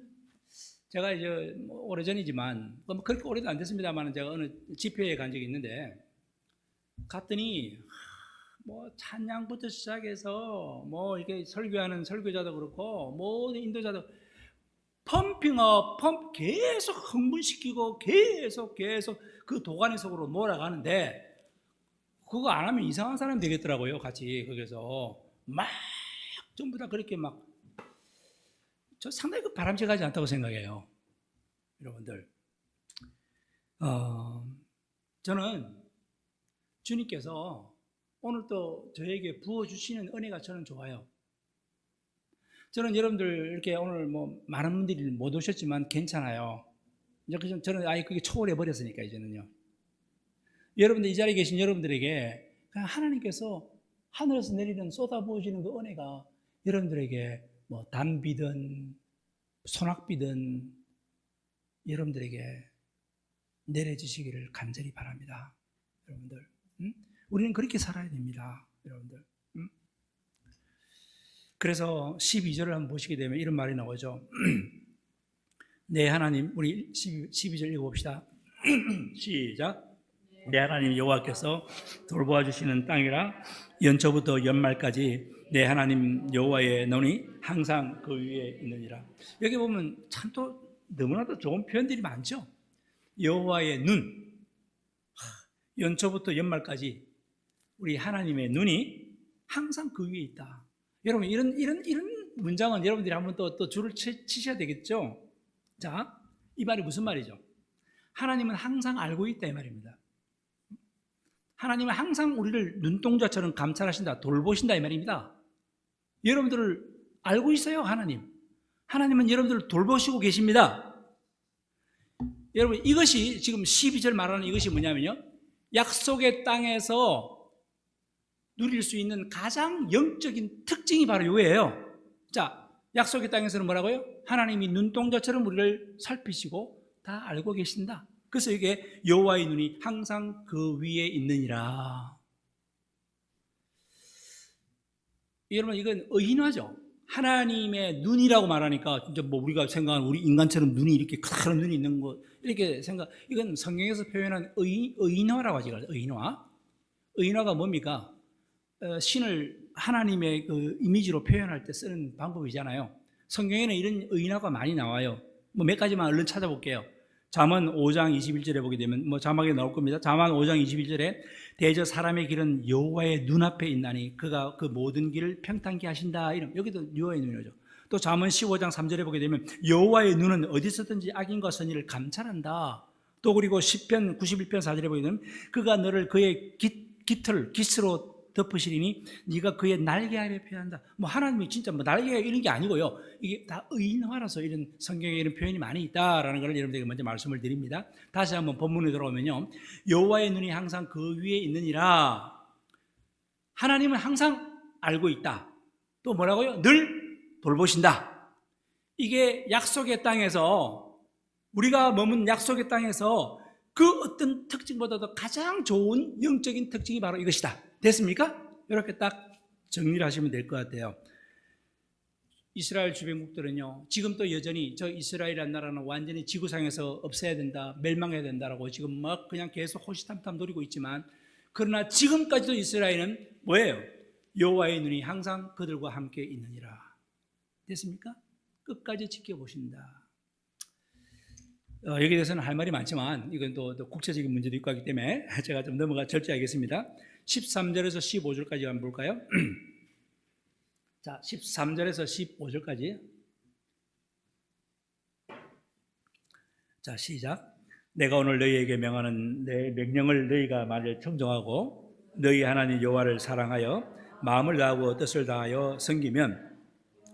제가 이제 오래전이지만 그렇게 오래도 안 됐습니다만 제가 어느 집회에 간 적이 있는데 갔더니 뭐 찬양부터 시작해서 뭐 이게 설교하는 설교자도 그렇고 모든 인도자도 펌핑업 계속 흥분시키고 계속 그 도가니 속으로 몰아가는데 그거 안 하면 이상한 사람이 되겠더라고요. 같이 거기서 막 전부 다 그렇게 막 저 상당히 그 바람직하지 않다고 생각해요. 여러분들, 저는 주님께서 오늘 또 저에게 부어주시는 은혜가 저는 좋아요. 저는 여러분들 이렇게 오늘 뭐 많은 분들이 못 오셨지만 괜찮아요. 이제 저는 아예 그게 초월해 버렸으니까 이제는요. 여러분들 이 자리에 계신 여러분들에게 그냥 하나님께서 하늘에서 내리는 쏟아부어지는 그 은혜가 여러분들에게 뭐 단비든 소낙비든 여러분들에게 내려지시기를 간절히 바랍니다. 여러분들, 우리는 그렇게 살아야 됩니다. 여러분들. 그래서 12절을 한번 보시게 되면 이런 말이 나오죠. 네, 하나님, 우리 12절 읽어봅시다. 시작. 내 하나님 여호와께서 돌보아 주시는 땅이라 연초부터 연말까지 내 하나님 여호와의 눈이 항상 그 위에 있느니라. 여기 보면 참 또 너무나도 좋은 표현들이 많죠. 여호와의 눈, 연초부터 연말까지 우리 하나님의 눈이 항상 그 위에 있다. 여러분, 이런 문장은 여러분들이 한번 또 줄을 치셔야 되겠죠. 자, 이 말이 무슨 말이죠? 하나님은 항상 알고 있다 이 말입니다. 하나님은 항상 우리를 눈동자처럼 감찰하신다, 돌보신다 이 말입니다. 여러분들을 알고 있어요. 하나님은 여러분들을 돌보시고 계십니다. 여러분, 이것이 지금 12절 말하는 이것이 뭐냐면요, 약속의 땅에서 누릴 수 있는 가장 영적인 특징이 바로 요예요. 자, 약속의 땅에서는 뭐라고요? 하나님이 눈동자처럼 우리를 살피시고 다 알고 계신다. 그래서 이게 여호와의 눈이 항상 그 위에 있느니라. 여러분, 이건 의인화죠. 하나님의 눈이라고 말하니까 진짜 뭐 우리가 생각하는 우리 인간처럼 눈이 이렇게 큰 눈이 있는 거 이렇게 생각. 이건 성경에서 표현한 의인화라고 하지. 의인화가 뭡니까? 신을 하나님의 그 이미지로 표현할 때 쓰는 방법이잖아요. 성경에는 이런 의인화가 많이 나와요. 뭐 몇 가지만 얼른 찾아볼게요. 잠언 5장 21절에 보게 되면 뭐 자막에 나올 겁니다. 잠언 5장 21절에 대저 사람의 길은 여호와의 눈앞에 있나니 그가 그 모든 길을 평탄케 하신다. 이런, 여기도 여호와의 눈이죠. 또 잠언 15장 3절에 보게 되면 여호와의 눈은 어디서든지 악인과 선의를 감찰한다. 또 그리고 시편 91편 4절에 보게 되면 그가 너를 그의 깃으로 덮으시리니 네가 그의 날개 아래 피한다. 뭐 하나님이 진짜 뭐 날개 이런 게 아니고요. 이게 다 의인화라서 이런 성경에 이런 표현이 많이 있다라는 걸 여러분들에게 먼저 말씀을 드립니다. 다시 한번 본문에 들어오면요, 여호와의 눈이 항상 그 위에 있느니라. 하나님은 항상 알고 있다. 또 뭐라고요? 늘 돌보신다. 이게 약속의 땅에서, 우리가 머문 약속의 땅에서 그 어떤 특징보다도 가장 좋은 영적인 특징이 바로 이것이다. 됐습니까? 이렇게 딱 정리를 하시면 될 것 같아요. 이스라엘 주변국들은요, 지금 또 여전히 저 이스라엘이라는 나라는 완전히 지구상에서 없애야 된다, 멸망해야 된다라고 지금 막 그냥 계속 호시탐탐 노리고 있지만, 그러나 지금까지도 이스라엘은 뭐예요? 여호와의 눈이 항상 그들과 함께 있느니라. 됐습니까? 끝까지 지켜보신다. 여기에 대해서는 할 말이 많지만 이건 또 국제적인 문제도 있고 하기 때문에 제가 좀 절제하겠습니다. 13절에서 15절까지 한번 볼까요? 자, 13절에서 15절까지. 자, 시작. 내가 오늘 너희에게 명하는 내 명령을 너희가 만일 청종하고 너희 하나님 여호와를 사랑하여 마음을 다하고 뜻을 다하여 섬기면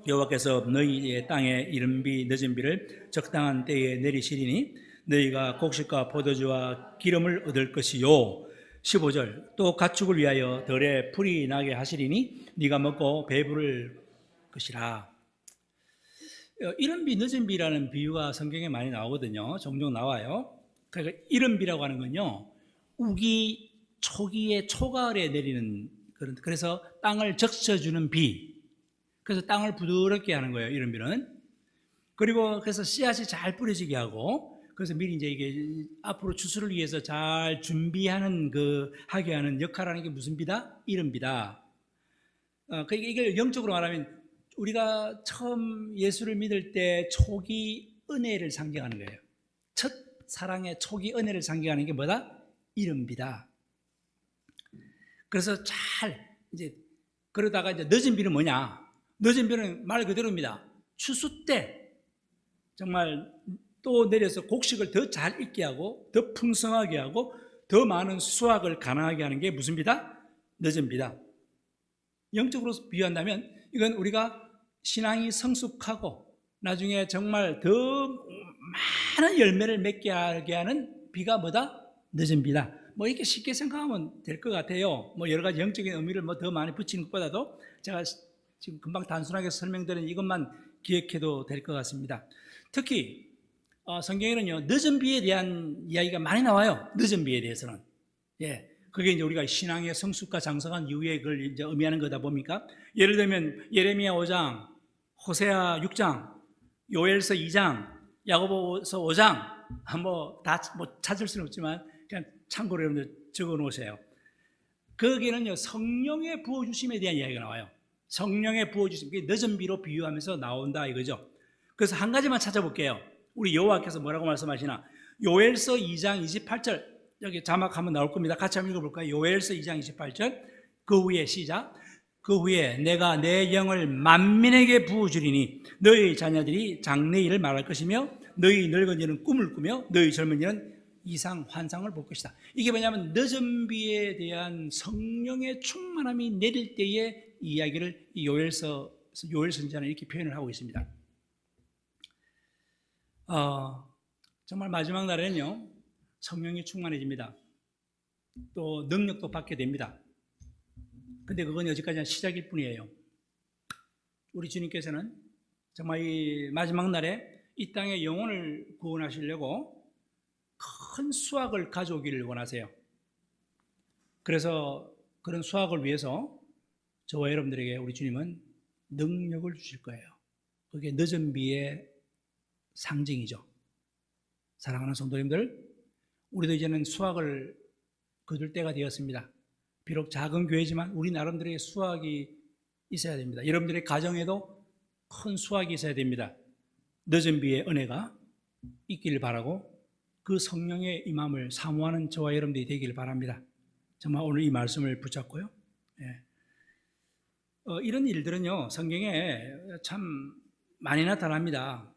여호와께서 너희의 땅에 이른 비 늦은 비를 적당한 때에 내리시리니 너희가 곡식과 포도주와 기름을 얻을 것이요. 15절. 또 가축을 위하여 덜에 풀이 나게 하시리니 네가 먹고 배부를 것이라. 이른 비 늦은 비라는 비유가 성경에 많이 나오거든요. 종종 나와요. 그러니까 이른 비라고 하는 건요, 우기 초기에 초가을에 내리는 그런, 그래서 땅을 적셔주는 비. 그래서 땅을 부드럽게 하는 거예요, 이런 비는. 그리고 그래서 씨앗이 잘 뿌려지게 하고, 그래서 미리 이제 이게 앞으로 추수를 위해서 잘 준비하는 하게 하는 역할을 하는 게 무슨 비다? 이른 비다. 그러니까 이걸 영적으로 말하면 우리가 처음 예수를 믿을 때 초기 은혜를 상징하는 거예요. 첫 사랑의 초기 은혜를 상징하는 게 뭐다? 이른 비다. 그래서 잘 이제 그러다가 이제 늦은 비는 뭐냐? 늦은 비는 말 그대로입니다. 추수 때 정말 또 내려서 곡식을 더 잘 익게 하고 더 풍성하게 하고 더 많은 수확을 가능하게 하는 게 무슨 비다? 늦은 비다. 영적으로 비유한다면 이건 우리가 신앙이 성숙하고 나중에 정말 더 많은 열매를 맺게 하게 하는 비가 뭐다? 늦은 비다. 뭐 이렇게 쉽게 생각하면 될 것 같아요. 뭐 여러 가지 영적인 의미를 뭐 더 많이 붙이는 것보다도 제가 지금 금방 단순하게 설명드린 이것만 기억해도 될 것 같습니다. 특히 성경에는요, 늦은 비에 대한 이야기가 많이 나와요. 늦은 비에 대해서는. 예. 그게 이제 우리가 신앙의 성숙과 장성한 이후에 그걸 이제 의미하는 거다 보니까, 예를 들면 예레미야 5장, 호세아 6장, 요엘서 2장, 야고보서 5장, 뭐 다 찾을 수는 없지만 그냥 참고로 여러분들 적어 놓으세요. 거기에는요, 성령의 부어주심에 대한 이야기가 나와요. 성령의 부어주심, 그게 늦은 비로 비유하면서 나온다 이거죠. 그래서 한 가지만 찾아볼게요. 우리 여호와께서 뭐라고 말씀하시나? 요엘서 2장 28절, 여기 자막 한번 나올 겁니다. 같이 한번 읽어볼까요? 요엘서 2장 28절. 그 후에 시작. 그 후에 내가 내 영을 만민에게 부어주리니 너희 자녀들이 장래일을 말할 것이며 너희 늙은이는 꿈을 꾸며 너희 젊은이는 이상 환상을 볼 것이다. 이게 뭐냐면 늦은 비에 대한 성령의 충만함이 내릴 때의 이야기를 요엘 선지자는 이렇게 표현을 하고 있습니다. 정말 마지막 날에는요, 성령이 충만해집니다. 또 능력도 받게 됩니다. 근데 그건 여기까지는 시작일 뿐이에요. 우리 주님께서는 정말 이 마지막 날에 이 땅의 영혼을 구원하시려고 큰 수확을 가져오기를 원하세요. 그래서 그런 수확을 위해서 저와 여러분들에게 우리 주님은 능력을 주실 거예요. 그게 늦은 비의 상징이죠. 사랑하는 성도님들, 우리도 이제는 수확을 거둘 때가 되었습니다. 비록 작은 교회지만 우리 나름대로의 수확이 있어야 됩니다. 여러분들의 가정에도 큰 수확이 있어야 됩니다. 늦은 비의 은혜가 있기를 바라고 그 성령의 임함을 사모하는 저와 여러분들이 되기를 바랍니다. 정말 오늘 이 말씀을 붙잡고요. 이런 일들은요, 성경에 참 많이 나타납니다.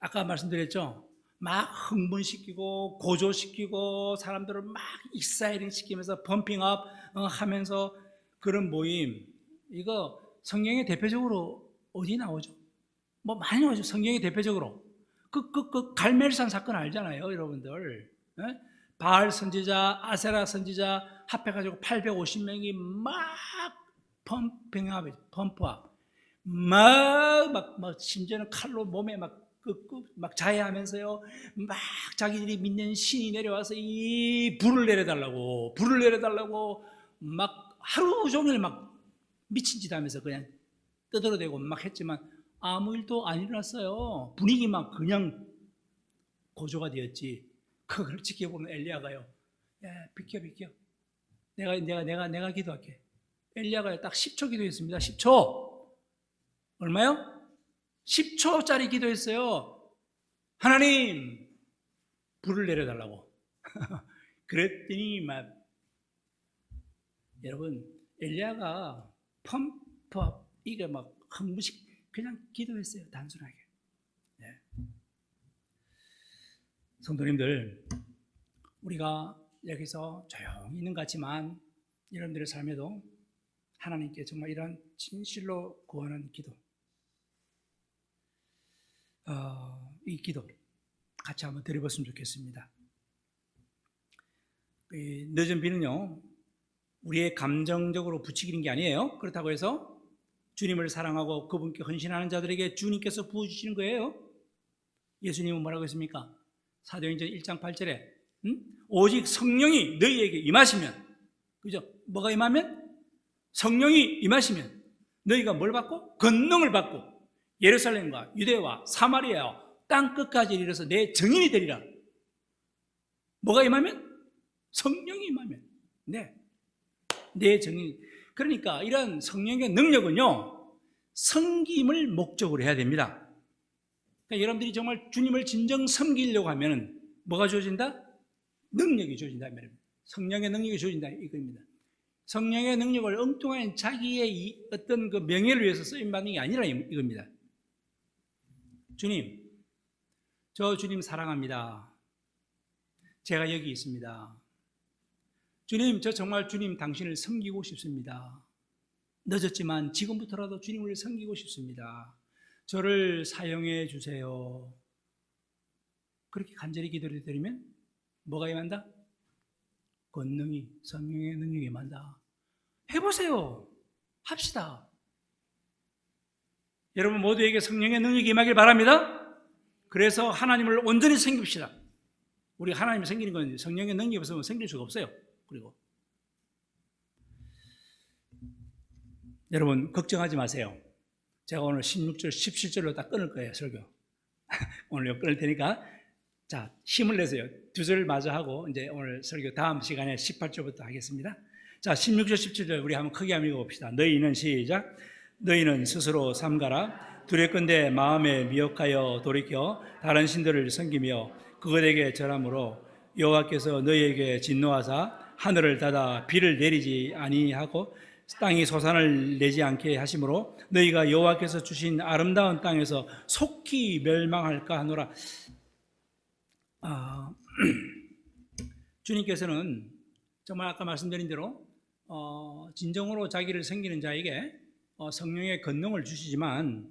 아까 말씀드렸죠? 막 흥분시키고 고조시키고 사람들을 막 익사이링 시키면서 펌핑업 하면서 그런 모임, 이거 성경에 대표적으로 어디 나오죠? 뭐 많이 나오죠. 성경에 대표적으로 그 갈멜산 사건 알잖아요, 여러분들. 바알 선지자, 아세라 선지자 합해가지고 850명이 막 펌핑업, 펌프업, 막 심지어는 칼로 몸에 막 막 자해하면서요, 막 자기들이 믿는 신이 내려와서 이 불을 내려달라고 막 하루 종일 막 미친 짓 하면서 그냥 떠들어대고 막 했지만 아무 일도 안 일어났어요. 분위기만 그냥 고조가 되었지. 그걸 지켜보는 엘리야가요, 야, 비켜. 내가 기도할게. 엘리야가 딱 10초 기도했습니다. 10초. 얼마요? 10초짜리 기도했어요. 하나님, 불을 내려달라고. 그랬더니 막, 여러분, 엘리야가 펌프업, 이게 막 한 번씩 그냥 기도했어요. 단순하게. 네. 성도님들, 우리가 여기서 조용히 있는 것 같지만 여러분들의 삶에도 하나님께 정말 이런 진실로 구하는 기도, 이 기도 같이 한번 드려봤으면 좋겠습니다. 이 늦은 비는요, 우리의 감정적으로 부추기는 게 아니에요. 그렇다고 해서 주님을 사랑하고 그분께 헌신하는 자들에게 주님께서 부어주시는 거예요. 예수님은 뭐라고 했습니까? 사도행전 1장 8절에 오직 성령이 너희에게 임하시면, 그죠? 뭐가 임하면? 성령이 임하시면 너희가 뭘 받고? 권능을 받고 예루살렘과 유대와 사마리아와 땅 끝까지 이르러서 내 증인이 되리라. 뭐가 임하면? 성령이 임하면. 네, 내 증인. 그러니까 이런 성령의 능력은요, 섬김을 목적으로 해야 됩니다. 그러니까 여러분들이 정말 주님을 진정 섬기려고 하면 뭐가 주어진다? 능력이 주어진다. 성령의 능력이 주어진다, 이겁니다. 성령의 능력을 엉뚱한 자기의 어떤 그 명예를 위해서 쓰임받는 게 아니라 이겁니다. 주님, 저 주님 사랑합니다. 제가 여기 있습니다. 주님, 저 정말 주님 당신을 섬기고 싶습니다. 늦었지만 지금부터라도 주님을 섬기고 싶습니다. 저를 사용해 주세요. 그렇게 간절히 기도를 드리면 뭐가 임한다? 권능이, 성령의 능력이 임한다. 해보세요. 합시다. 여러분 모두에게 성령의 능력이 임하길 바랍니다. 그래서 하나님을 온전히 섬깁시다. 우리 하나님을 섬기는 건 성령의 능력이 없으면 섬길 수가 없어요. 그리고 여러분 걱정하지 마세요. 제가 오늘 16절, 17절로 다 끊을 거예요, 설교. 오늘 끊을 테니까 자, 힘을 내세요. 두 절 마저 하고 이제 오늘 설교 다음 시간에 18절부터 하겠습니다. 자, 16절, 17절 우리 한번 크게 한번 읽어봅시다. 너희는 시작. 너희는 스스로 삼가라. 두렵건대 마음에 미혹하여 돌이켜 다른 신들을 섬기며 그것에게 절함으로 여호와께서 너희에게 진노하사 하늘을 닫아 비를 내리지 아니하고 땅이 소산을 내지 않게 하심으로 너희가 여호와께서 주신 아름다운 땅에서 속히 멸망할까 하노라. 주님께서는 정말 아까 말씀드린 대로 진정으로 자기를 섬기는 자에게 성령의 권능을 주시지만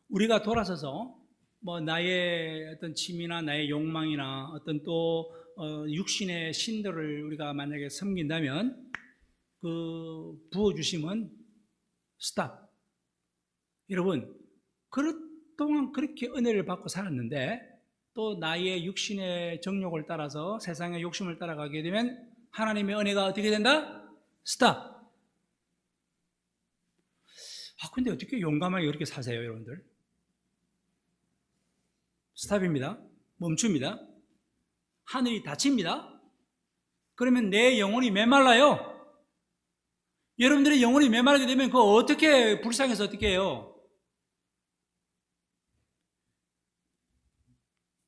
우리가 돌아서서 뭐 나의 어떤 취미나 나의 욕망이나 어떤 또 육신의 신들을 우리가 만약에 섬긴다면 그 부어주심은 스탑. 여러분 그동안 그렇게 은혜를 받고 살았는데 또 나의 육신의 정욕을 따라서 세상의 욕심을 따라가게 되면 하나님의 은혜가 어떻게 된다? 스탑. 근데 어떻게 용감하게 그렇게 사세요, 여러분들? 스탑입니다. 멈춥니다. 하늘이 닫힙니다. 그러면 내 영혼이 메말라요. 여러분들의 영혼이 메마르게 되면 그거 어떻게 불쌍해서 어떻게 해요?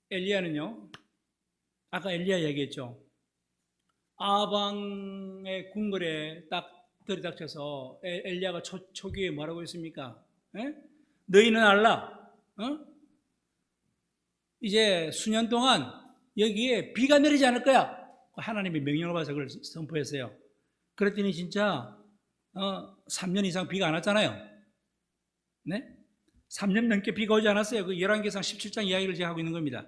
엘리야는요, 아까 엘리야 얘기했죠. 아방의 궁궐에 딱 들이닥쳐서 엘리야가 초기에 뭐라고 했습니까? 너희는 알라. 이제 수년 동안 여기에 비가 내리지 않을 거야. 하나님의 명령을 받아서 그걸 선포했어요. 그랬더니 진짜 3년 이상 비가 안 왔잖아요. 네? 3년 넘게 비가 오지 않았어요. 그 열왕기상 17장 이야기를 제가 하고 있는 겁니다.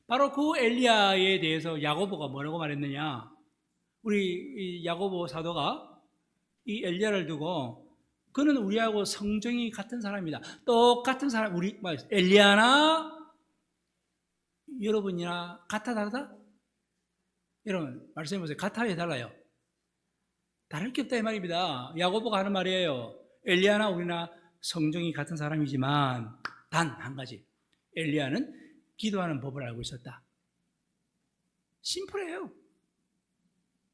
바로 그 엘리야에 대해서 야고보가 뭐라고 말했느냐? 우리 야고보 사도가 이 엘리야를 두고 그는 우리하고 성정이 같은 사람이다. 똑같은 사람, 엘리야나 여러분이나 같아 다르다? 여러분 말씀해 보세요. 같아 왜 달라요? 다를 게 없다 이 말입니다. 야고보가 하는 말이에요. 엘리야나 우리나 성정이 같은 사람이지만 단 한 가지, 엘리야는 기도하는 법을 알고 있었다. 심플해요.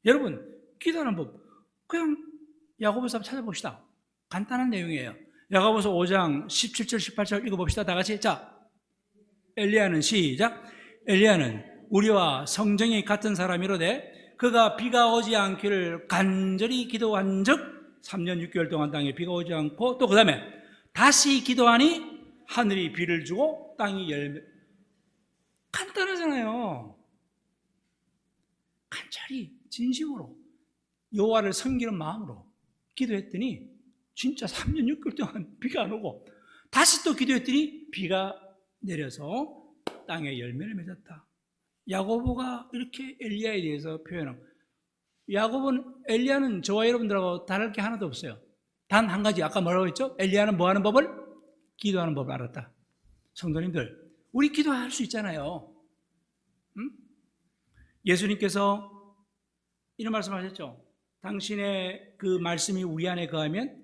여러분 기도하는 법 그냥 야고보서 찾아봅시다. 간단한 내용이에요. 야고보서 5장 17절 18절 읽어봅시다. 다 같이. 자, 엘리야는 시작. 엘리야는 우리와 성정이 같은 사람이로되 그가 비가 오지 않기를 간절히 기도한 즉 3년 6개월 동안 땅에 비가 오지 않고 또 그 다음에 다시 기도하니 하늘이 비를 주고 땅이 열매. 간단하잖아요. 간절히 진심으로 여호와를 섬기는 마음으로 기도했더니 진짜 3년 6개월 동안 비가 안 오고 다시 또 기도했더니 비가 내려서 땅에 열매를 맺었다. 야고보가 이렇게 엘리야에 대해서 표현하고, 엘리야는 저와 여러분들하고 다를 게 하나도 없어요. 단 한 가지, 아까 뭐라고 했죠? 엘리야는 뭐 하는 법을? 기도하는 법을 알았다. 성도님들, 우리 기도할 수 있잖아요. 응? 예수님께서 이런 말씀하셨죠. 당신의 그 말씀이 우리 안에 거하면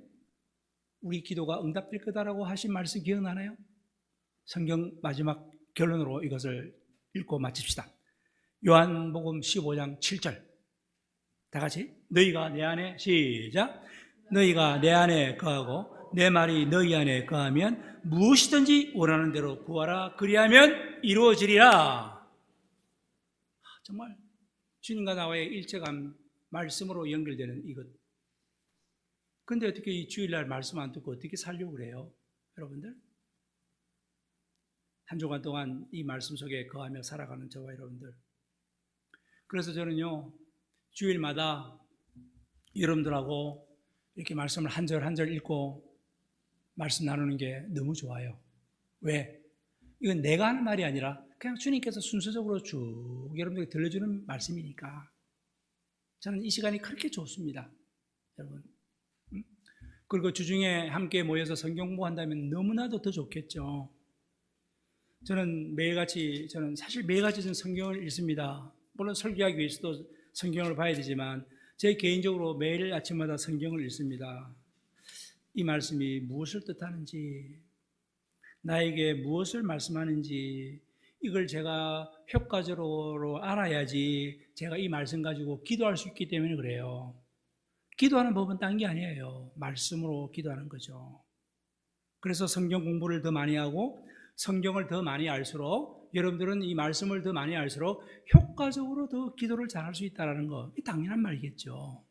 우리 기도가 응답될 거다라고 하신 말씀 기억나나요? 성경 마지막 결론으로 이것을 읽고 마칩시다. 요한복음 15장 7절 다 같이. 너희가 내 안에, 시작. 너희가 내 안에 거하고 내 말이 너희 안에 거하면 무엇이든지 원하는 대로 구하라. 그리하면 이루어지리라. 정말 주님과 나와의 일체감 말씀으로 연결되는 이것. 근데 어떻게 이 주일날 말씀 안 듣고 어떻게 살려고 그래요? 여러분들? 한 주간 동안 이 말씀 속에 거하며 살아가는 저와 여러분들. 그래서 저는요, 주일마다 여러분들하고 이렇게 말씀을 한 절 한 절 읽고 말씀 나누는 게 너무 좋아요. 왜? 이건 내가 하는 말이 아니라 그냥 주님께서 순서적으로 쭉 여러분들에게 들려주는 말씀이니까 저는 이 시간이 그렇게 좋습니다. 여러분. 그리고 주중에 함께 모여서 성경 공부한다면 너무나도 더 좋겠죠. 저는 매일같이 저는 성경을 읽습니다. 물론 설교하기 위해서도 성경을 봐야 되지만 제 개인적으로 매일 아침마다 성경을 읽습니다. 이 말씀이 무엇을 뜻하는지, 나에게 무엇을 말씀하는지 이걸 제가 효과적으로 알아야지 제가 이 말씀 가지고 기도할 수 있기 때문에 그래요. 기도하는 법은 딴 게 아니에요. 말씀으로 기도하는 거죠. 그래서 성경 공부를 더 많이 하고 성경을 더 많이 알수록 여러분들은 이 말씀을 더 많이 알수록 효과적으로 더 기도를 잘할 수 있다는 거, 당연한 말이겠죠.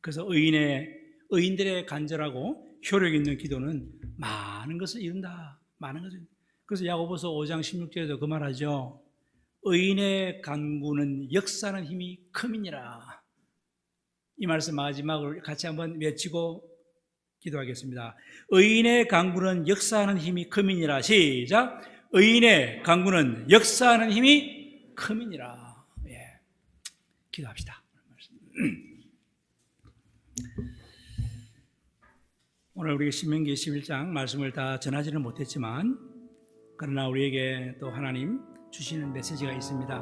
그래서 의인들의 간절하고 효력 있는 기도는 많은 것을 이룬다. 많은 것을. 그래서 야고보서 5장 16절에도 그 말하죠. 의인의 간구는 역사하는 힘이 큼이니라. 이 말씀 마지막을 같이 한번 외치고 기도하겠습니다. 의인의 간구는 역사하는 힘이 큼이니라. 시작. 의인의 간구는 역사하는 힘이 큼이니라. 예. 기도합시다. 오늘 우리 신명기 11장 말씀을 다 전하지는 못했지만 그러나 우리에게 또 하나님 주시는 메시지가 있습니다.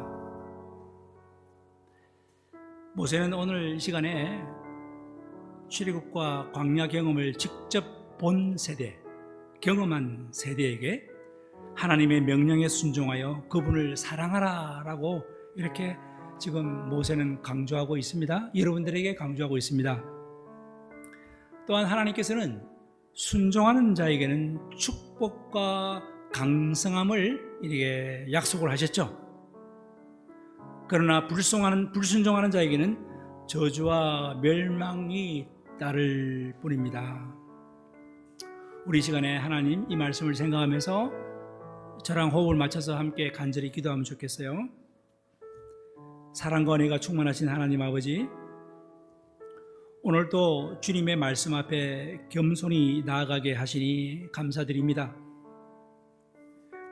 모세는 오늘 이 시간에 출애굽과 광야 경험을 직접 본 세대, 경험한 세대에게 하나님의 명령에 순종하여 그분을 사랑하라라고 이렇게 지금 모세는 강조하고 있습니다. 여러분들에게 강조하고 있습니다. 또한 하나님께서는 순종하는 자에게는 축복과 강성함을 이렇게 약속을 하셨죠. 그러나 불순종하는 자에게는 저주와 멸망이 따를 뿐입니다. 우리 시간에 하나님 이 말씀을 생각하면서 저랑 호흡을 맞춰서 함께 간절히 기도하면 좋겠어요. 사랑과 은혜가 충만하신 하나님 아버지, 오늘도 주님의 말씀 앞에 겸손히 나아가게 하시니 감사드립니다.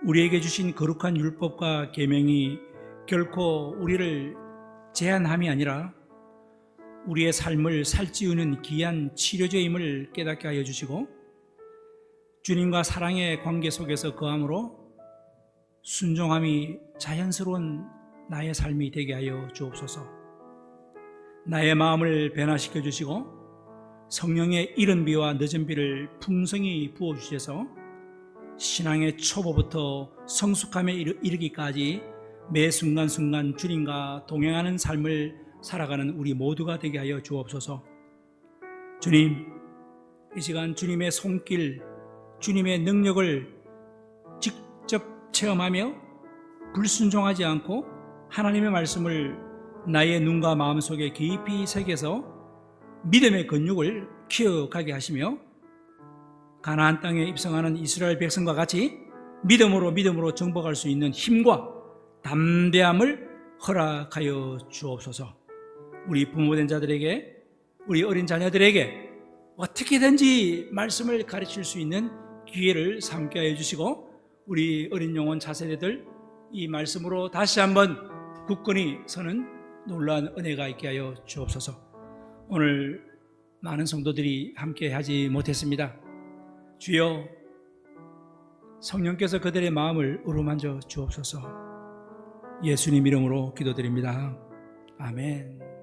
우리에게 주신 거룩한 율법과 계명이 결코 우리를 제한함이 아니라 우리의 삶을 살찌우는 귀한 치료제임을 깨닫게 하여 주시고 주님과 사랑의 관계 속에서 거함으로 순종함이 자연스러운 나의 삶이 되게 하여 주옵소서. 나의 마음을 변화시켜 주시고 성령의 이른 비와 늦은 비를 풍성히 부어주셔서 신앙의 초보부터 성숙함에 이르기까지 매 순간순간 주님과 동행하는 삶을 살아가는 우리 모두가 되게 하여 주옵소서. 주님, 이 시간 주님의 손길, 주님의 능력을 직접 체험하며 불순종하지 않고 하나님의 말씀을 나의 눈과 마음속에 깊이 새겨서 믿음의 근육을 키워가게 하시며 가나안 땅에 입성하는 이스라엘 백성과 같이 믿음으로 정복할 수 있는 힘과 담대함을 허락하여 주옵소서. 우리 부모된 자들에게, 우리 어린 자녀들에게 어떻게든지 말씀을 가르칠 수 있는 기회를 삼게 하여 주시고 우리 어린 영혼 차세대들 이 말씀으로 다시 한번 굳건히 서는 놀라운 은혜가 있게 하여 주옵소서. 오늘 많은 성도들이 함께 하지 못했습니다. 주여, 성령께서 그들의 마음을 어루만져 주옵소서. 예수님 이름으로 기도드립니다. 아멘.